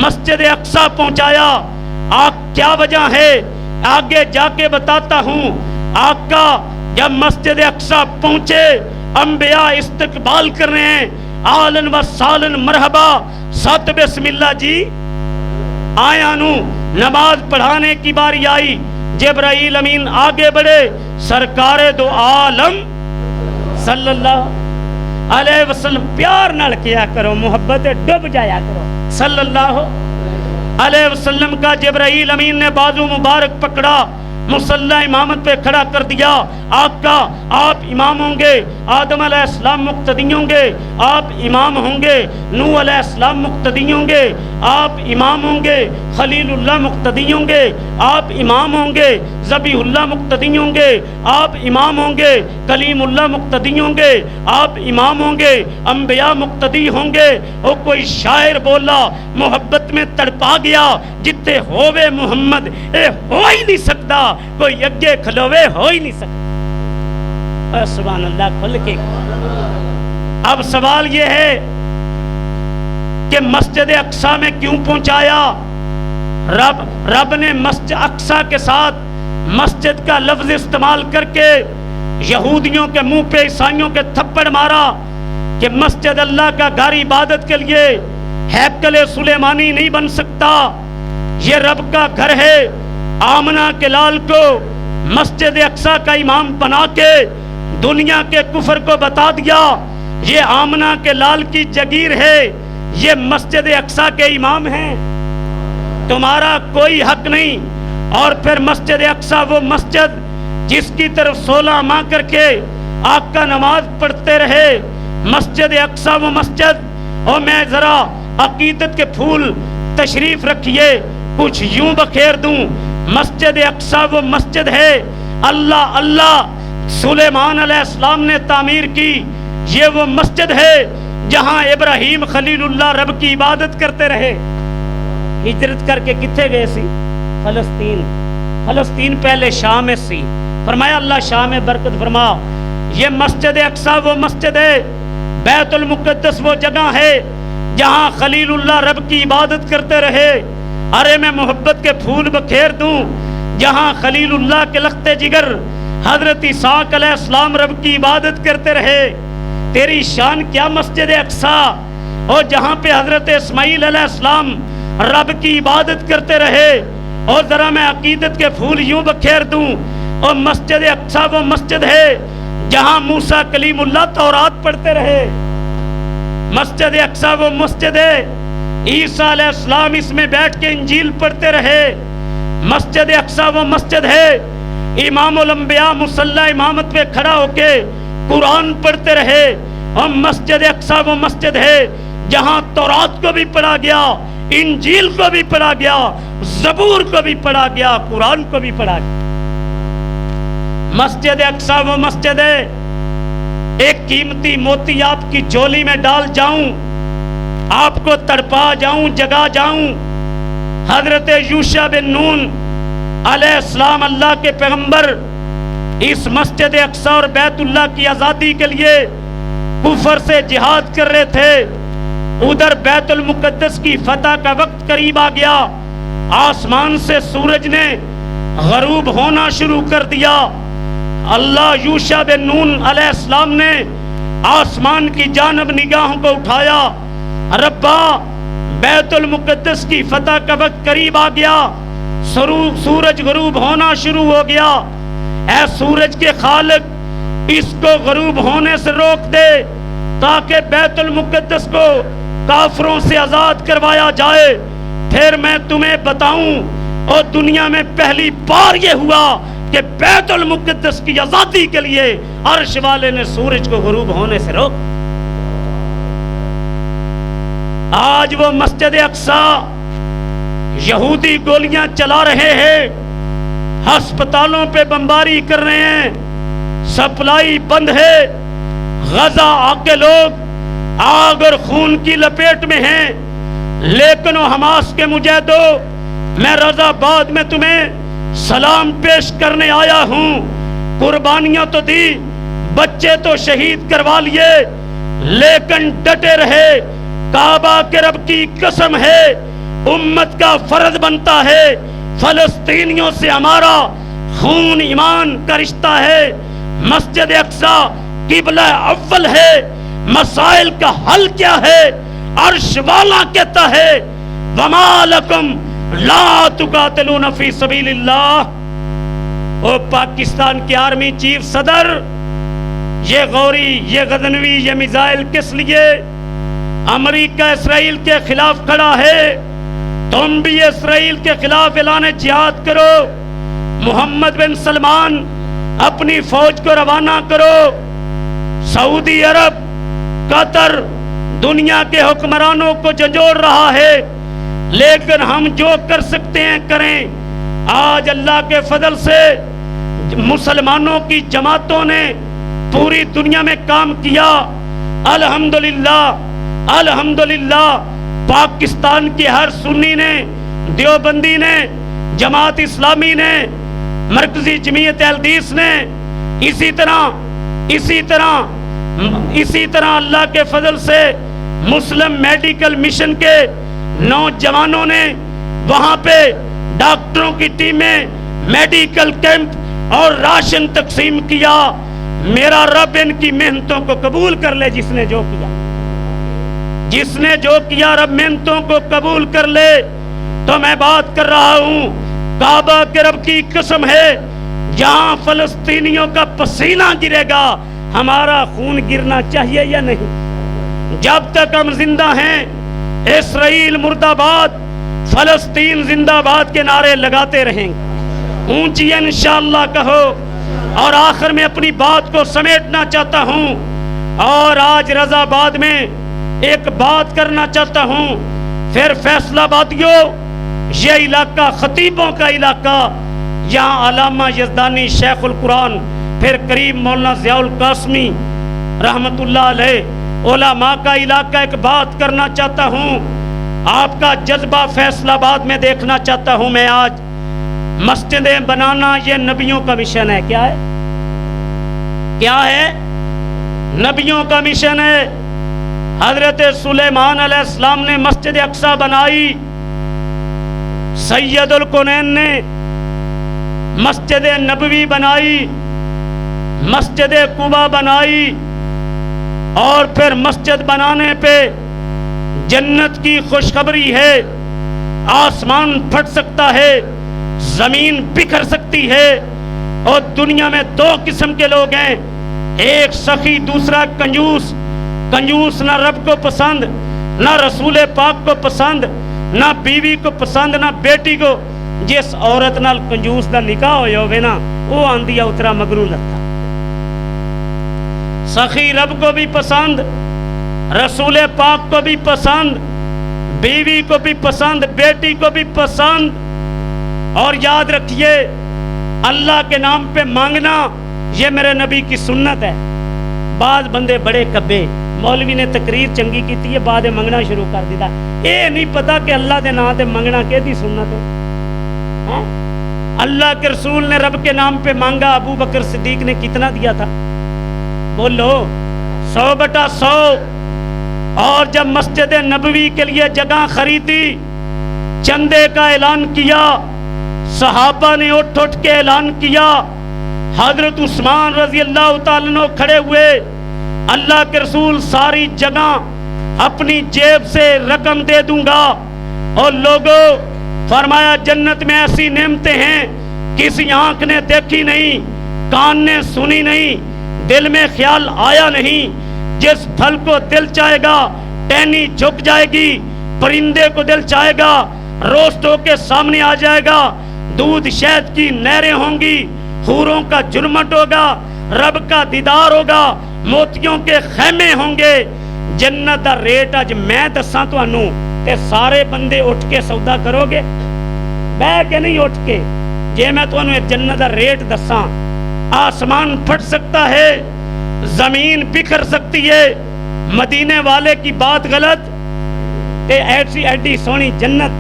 مسجد اقصیٰ پہنچایا۔ کیا وجہ ہے آگے جا کے بتاتا ہوں۔ آقا جب مسجد اقصیٰ پہنچے انبیاء استقبال کر رہے ہیں، آلن و سالن مرحبا، سات بسم اللہ جی آیا نو۔ نماز پڑھانے کی باری آئی، جبرائیل امین آگے بڑھے، سرکار دو عالم صلی اللہ علیہ وسلم، پیار نال کیا کرو، محبت ڈب جایا کرو، صلی اللہ علیہ وسلم کا جبرائیل امین نے بازو مبارک پکڑا، مصلی امامت پہ کھڑا کر دیا۔ آقا آپ امام ہوں گے، آدم علیہ السلام مقتدی ہوں گے، آپ امام ہوں گے، نوح علیہ السلام مقتدی ہوں گے، آپ امام ہوں گے، خلیل اللہ مقتدی ہوں گے، آپ امام ہوں گے، ذبیح اللہ مقتدی ہوں گے، آپ امام ہوں گے، کلیم اللہ مقتدی ہوں گے، آپ امام ہوں گے، انبیاء مقتدی ہوں گے۔ وہ کوئی شاعر بولا، محبت میں تڑپا گیا، جتے ہووے محمد اے ہو ہی نہیں سکتا، کوئی اگے کھلوے ہو ہی نہیں سکتا۔ اے سبحان اللہ، کھل کے۔ اب سوال یہ ہے کہ مسجد اقصیٰ میں کیوں پہنچایا؟ رب نے مسجد اقصیٰ کے ساتھ مسجد کا لفظ استعمال کر کے یہودیوں کے منہ پہ عیسائیوں کے تھپڑ مارا کہ مسجد اللہ کا گھر عبادت کے لیے ہیکل سلیمانی نہیں بن سکتا، یہ رب کا گھر ہے۔ آمنہ کے لال کو مسجد اقصیٰ کا امام بنا کے دنیا کے کفر کو بتا دیا یہ آمنہ کے لال کی جگیر ہے، یہ مسجد اقصیٰ کے امام ہیں، تمہارا کوئی حق نہیں۔ اور پھر مسجد اقصیٰ وہ مسجد جس کی طرف 16 ماہ کر کے آقا نماز پڑھتے رہے، مسجد اقصیٰ وہ مسجد۔ اور میں ذرا عقیدت کے پھول تشریف رکھیے کچھ یوں بکھیر دوں، مسجد اقصیٰ وہ مسجد ہے اللہ سلیمان علیہ السلام نے تعمیر کی، یہ وہ مسجد ہے جہاں ابراہیم خلیل اللہ رب کی عبادت کرتے رہے۔ ہجرت کر کے کتنے گئے سی؟ فلسطین پہلے شام میں سی، فرمایا اللہ شام میں برکت فرما۔ یہ مسجد اقصیٰ وہ مسجد ہے، بیت المقدس وہ جگہ ہے جہاں خلیل اللہ رب کی عبادت کرتے رہے۔ ارے میں محبت کے پھول بکھیر دوں، جہاں خلیل اللہ کے لخت جگر حضرت اسحاق علیہ السلام رب کی عبادت کرتے رہے۔ تیری شان کیا مسجد اقصیٰ، اور جہاں پہ حضرت اسماعیل علیہ السلام رب کی عبادت کرتے رہے۔ اور ذرا میں عقیدت کے پھول یوں بکھیر دوں، اور مسجد اقصیٰ وہ مسجد ہے جہاں موسیٰ کلیم اللہ تورات پڑھتے رہے۔ مسجد اقصیٰ وہ مسجد ہے، عیسیٰ علیہ السلام اس میں بیٹھ کے انجیل پڑھتے رہے۔ مسجد اقصیٰ وہ مسجد ہے، امام الانبیاء مصلی امامت پہ کھڑا ہو کے قرآن پڑھتے رہے۔ اور مسجد اقصیٰ وہ مسجد ہے جہاں تورات کو بھی پڑھا گیا، انجیل کو بھی پڑھا گیا، زبور کو بھی پڑھا گیا، قرآن کو بھی پڑھا گیا۔ مسجد اقصیٰ وہ مسجد ہے، ایک قیمتی موتی آپ کی جھولی میں ڈال جاؤں، آپ کو تڑپا جاؤں، جگا جاؤں۔ حضرت یوشع بن نون علیہ السلام اللہ کے پیغمبر اس مسجد اقصیٰ اور بیت اللہ کی آزادی کے لیے کفر سے جہاد کر رہے تھے۔ ادھر بیت المقدس کی فتح کا وقت قریب آ گیا، آسمان سے سورج نے غروب ہونا شروع کر دیا۔ اللہ یوشع بن نون علیہ السلام نے آسمان کی جانب نگاہوں کو اٹھایا، ربا بیت المقدس کی فتح کا وقت قریب آ گیا، سورج غروب ہونا شروع ہو گیا۔ اے سورج کے خالق، اس کو غروب ہونے سے روک دے تاکہ بیت المقدس کو کافروں سے آزاد کروایا جائے۔ پھر میں تمہیں بتاؤں، اور دنیا میں پہلی بار یہ ہوا کہ بیت المقدس کی آزادی کے لیے عرش والے نے سورج کو غروب ہونے سے روک۔ آج وہ مسجد اقصیٰ یہودی گولیاں چلا رہے ہیں، ہسپتالوں پہ بمباری کر رہے ہیں، سپلائی بند ہے، غزہ کے لوگ آگ اور خون کی لپیٹ میں ہیں۔ لیکن وہ حماس کے مجاہدو، میں رضا آباد میں تمہیں سلام پیش کرنے آیا ہوں۔ قربانیاں تو دی، بچے تو شہید کروا لیے، لیکن ڈٹے رہے۔ کعبہ کے رب کی قسم ہے، امت کا فرض بنتا ہے، فلسطینیوں سے ہمارا خون ایمان کا رشتہ ہے۔ مسجد اقصیٰ قبلہ اول ہے، مسائل کا حل کیا ہے؟ عرش والا کہتا ہے وما لکم لا تقاتلون فی سبیل اللہ۔ او پاکستان کی آرمی چیف صدر، یہ غوری، یہ غزنوی، یہ میزائل کس لیے؟ امریکہ اسرائیل کے خلاف کھڑا ہے، تم بھی اسرائیل کے خلاف اعلان جہاد کرو، محمد بن سلمان اپنی فوج کو روانہ کرو، سعودی عرب، قطر دنیا کے حکمرانوں کو جھنجھوڑ رہا ہے، لیکن ہم جو کر سکتے ہیں کریں۔ آج اللہ کے فضل سے مسلمانوں کی جماعتوں نے پوری دنیا میں کام کیا، الحمدللہ الحمدللہ۔ پاکستان کی ہر سنی نے، دیوبندی نے، جماعت اسلامی نے، مرکزی جمعیت اہل حدیث نے، اسی طرح اللہ کے فضل سے مسلم میڈیکل مشن کے نوجوانوں نے وہاں پہ ڈاکٹروں کی ٹیمیں میڈیکل کیمپ اور راشن تقسیم کیا۔ میرا رب ان کی محنتوں کو قبول کر لے، جس نے جو کیا رب محنتوں کو قبول کر لے۔ تو میں بات کر رہا ہوں، کعبہ کے رب کی قسم ہے، جہاں فلسطینیوں کا پسینہ گرے گا ہمارا خون گرنا چاہیے یا نہیں؟ جب تک ہم زندہ ہیں، اسرائیل مردہ باد، فلسطین زندہ باد کے نعرے لگاتے رہیں گے۔ اونچی انشاءاللہ کہو۔ اور آخر میں اپنی بات کو سمیٹنا چاہتا ہوں، اور آج رضا آباد میں ایک بات کرنا چاہتا ہوں۔ پھر فیصلہ آبادیوں، یہ علاقہ خطیبوں کا علاقہ، یہاں علامہ یزدانی شیخ القرآن، پھر قریب مولانا ضیاء القاسمی رحمت اللہ علیہ، علماء کا علاقہ۔ ایک بات کرنا چاہتا ہوں، آپ کا جذبہ فیصلہ آباد میں دیکھنا چاہتا ہوں میں آج۔ مسجدیں بنانا یہ نبیوں کا مشن ہے۔ کیا ہے؟ کیا ہے؟ نبیوں کا مشن ہے۔ حضرت سلیمان علیہ السلام نے مسجد اقصی بنائی، سید الکونین نے مسجد نبوی بنائی، مسجد قباء بنائی، اور پھر مسجد بنانے پہ جنت کی خوشخبری ہے۔ آسمان پھٹ سکتا ہے، زمین بکھر سکتی ہے، اور دنیا میں دو قسم کے لوگ ہیں، ایک سخی، دوسرا کنجوس۔ کنجوس نہ رب کو پسند، نہ رسول پاک کو پسند، نہ بیوی کو پسند، نہ بیٹی کو۔ جس عورت نال کنجوس دا نکاح ہویا ہوئے نا، وہ آندھی اترا مگرو لگتا۔ سخی رب کو بھی پسند، رسول پاک کو بھی پسند، بیوی کو بھی پسند، بیٹی کو بھی پسند۔ اور یاد رکھیے، اللہ کے نام پہ مانگنا یہ میرے نبی کی سنت ہے۔ بعض بندے بڑے کبے، مولوی نے تقریر چنگی کی ہے، بعد منگنا شروع کر دیتا۔ یہ نہیں پتا کہ اللہ دے نام تے منگنا کہ دی سنت ہے۔ اللہ کے رسول نے رب کے نام پہ مانگا، ابو بکر صدیق نے کتنا دیا تھا؟ بولو 100/100۔ اور جب مسجد نبوی کے لیے جگہ خریدی، چندے کا اعلان کیا، صحابہ نے اٹھ اٹھ کے اعلان کیا۔ حضرت عثمان رضی اللہ تعالیٰ عنہ کھڑے ہوئے، اللہ کے رسول ساری جگہ اپنی جیب سے رقم دے دوں گا۔ اور لوگوں، فرمایا جنت میں ایسی نعمتیں ہیں کسی آنکھ نے دیکھی نہیں، کان نے سنی نہیں، دل میں خیال آیا نہیں۔ جس پھل کو دل چاہے گا ٹہنی جھک جائے گی، پرندے کو دل چاہے گا روسٹ ہو کے سامنے آ جائے گا، دودھ شہد کی نہریں ہوں گی، حوروں کا جرمٹ ہوگا، رب کا دیدار ہوگا، موتیوں کے خیمے ہوں گے۔ جنت دا ریٹ اج میں دساں تانوں تے سارے بندے اٹھ کے سودا کرو گے؟ بہ کے نہیں اٹھ کے۔ جے میں تانوں جنت دا ریٹ دساں، آسمان پھٹ سکتا ہے، زمین بکھر سکتی ہے، مدینے والے کی بات غلط تے ایسی ایڈی سونی جنت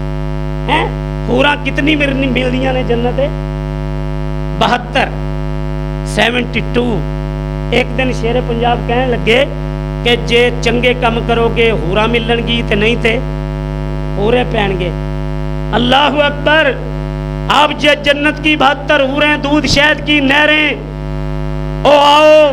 ہے۔ پورا کتنی ملدیاں نے جنت ہے؟ 72۔ ایک دن شیر پنجاب کہنے لگے کہ جے چنگے کم کرو گے ہورا ملن گی تے نہیں تے پورے پہن گے۔ اللہ اکبر۔ اب جے جنت کی 72 حوریں، دودھ شہد کی نہریں، او آؤ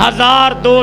1000-2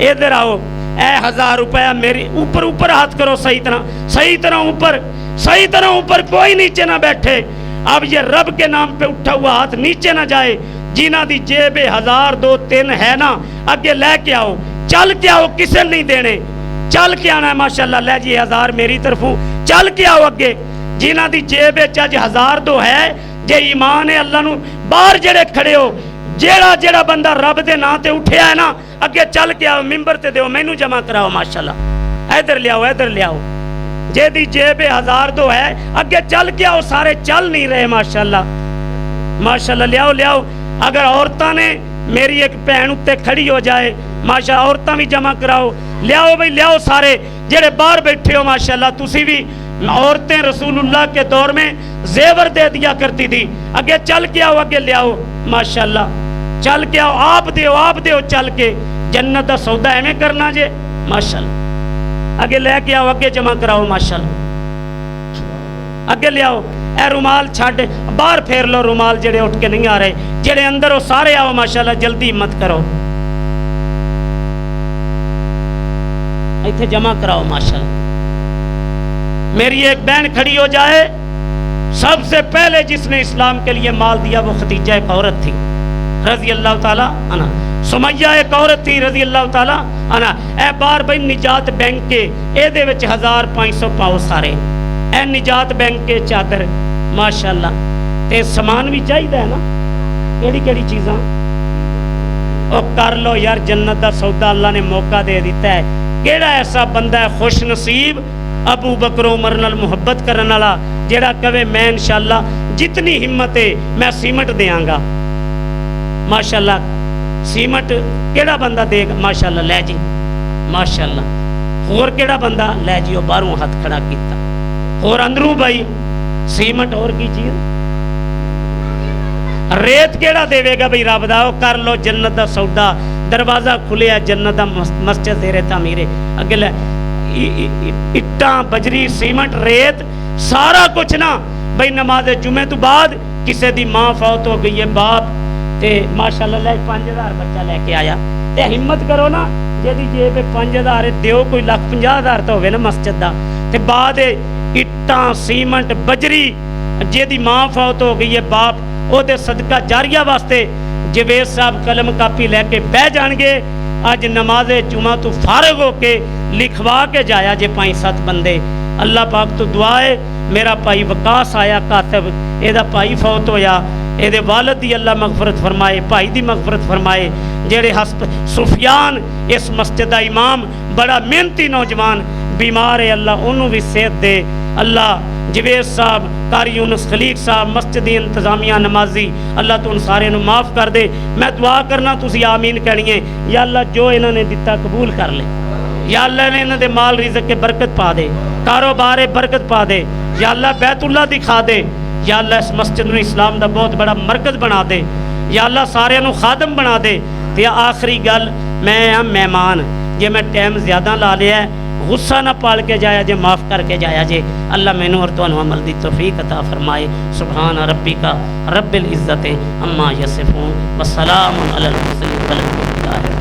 ادھر آؤ اے 1000 روپیہ میری اوپر اوپر ہاتھ کرو صحیح طرح اوپر کوئی نیچے نہ بیٹھے اب یہ رب کے نام پہ اٹھا ہوا ہاتھ نیچے نہ جائے جنہ دی جیب 1000 2 3 ہے نا اگے لے کے آؤ چل کے آؤ کسے نہیں دینے چل کے آنا ہے ماشاءاللہ لے جی 1000 میری طرفوں چل کے آؤ اگے جنہ دی جیب چج 1000 2 ہے جے ایمان ہے اللہ نو باہر جڑے کھڑے ہو جیڑا بندہ رب دے نا تے اٹھیا ہے نا اگے چل کے آؤ ممبر تے دیو مینوں جمع کراؤ ماشاءاللہ ادھر لے آؤ جے دی جیب 1000 2 ہے اگے چل کے آؤ سارے چل نہیں رہے ماشاءاللہ لے آؤ اگر عورتاں نے میری ایک بہن اتے کھڑی ہو جائے ماشاءاللہ عورتاں بھی جمع کراؤ لے آؤ سارے جڑے باہر بیٹھے ہو ماشاءاللہ تسی بھی عورتیں رسول اللہ کے دور میں زیور دے دیا کرتی تھی اگے چل کے آؤ اگے لے آؤ ماشاءاللہ چل کے آؤ آپ دیو چل کے جنت دا سودا ایویں کرنا جے ماشاءاللہ اگے لے کے آؤ اگے جمع کراؤ ماشاءاللہ اگے لے آؤ اے رومال چھڈ باہر پھیر لو رومال جڑے اٹھ کے نہیں آ رہے جڑے اندر ہو سارے آؤ ماشاءاللہ جلدی ہمت کرو ایتھے جمع کراؤ ماشاءاللہ میری ایک بہن کھڑی ہو جائے سب سے پہلے جس نے اسلام کے لیے مال دیا وہ خدیجہ ایک عورت تھی رضی اللہ تعالی عنہ سمیہ ایک عورت تھی رضی اللہ تعالی عنہ اے بار بھائی نجات بینک کے اے دے وچ 1500 پاؤ سارے اے نجات بینک کے چادر ماشاءاللہ تے سامان بھی چاہیے ہے نا کیڑی چیزاں او کر لو یار جنت دا سودا اللہ نے موقع دے دیتا ہے کیڑا ایسا بندہ ہے خوش نصیب ابو بکر عمر نال محبت کرن والا جیڑا کہے میں انشاءاللہ جتنی ہمت ہے میں سیمنٹ دیاں گا ماشاءاللہ سیمنٹ کیڑا بندہ دے گا ماشاءاللہ لے جی ماشاءاللہ اور کیڑا بندہ لے جی وہ باہروں ہاتھ کھڑا کیتا اور اندروں بھائی سیمنٹ اور کی چیز ریت کیڑا دے گا بھائی رب دا کر لو جنت دا سودا دروازہ کھلیا جنت دا مسجد زیر تعمیر اگے لے اٹاں بجری سیمنٹ ریت سارا کچھ نا بھائی نماز جمعے تو بعد کسے دی ماں فوت ہو گئی ہے باپ تے ماشاءاللہ لے 5000 بچہ لے کے آیا تے ہمت کرو نا جدی جیب 5000 دیو کوئی 1,50,000 تو ہوئے نا مسجد دا تے بعد اٹاں سیمنٹ بجری جدی ماں فوت ہو گئی ہے باپ او دے صدقہ جاریہ واسطے جوید صاحب قلم کاپی لے کے بہ جان گے آج نماز جمعہ تو فارغ ہو کے لکھوا کے جایا جے 5-7 بندے اللہ پاک تو دعا ہے میرا بھائی وقاص آیا کاتب اے دا بھائی فوت ہویا اے دے والد دی اللہ مغفرت فرمائے بھائی دی مغفرت فرمائے جڑے سفیان اس مسجد دا امام بڑا محنتی نوجوان بیمار ہے اللہ انہوں بھی صحت دے اللہ جوید صاحب قاری یونس خلیق صاحب مسجدی انتظامیہ نمازی اللہ تو ان سارے نو معاف کر دے میں دعا کرنا تسی آمین کہنی ہے یا اللہ جو انہوں نے دیتا قبول کر لے یا اللہ نے انہوں دے مال رزق کے برکت پا دے کاروبار برکت پا دے یا اللہ بیت اللہ دکھا دے یا اللہ اس مسجد نو اسلام دا بہت بڑا مرکز بنا دے یا اللہ سارے نو خادم بنا دے تے آخری گل میں مہمان یہ میں ٹائم زیادہ لا لیا ہے غصہ نہ پال کے جایا جے معاف کر کے جایا جے اللہ میں نو اور تو عمل دی توفیق عطا فرمائے سبحان ربک رب العزت عما یصفون والسلام علی المرسلین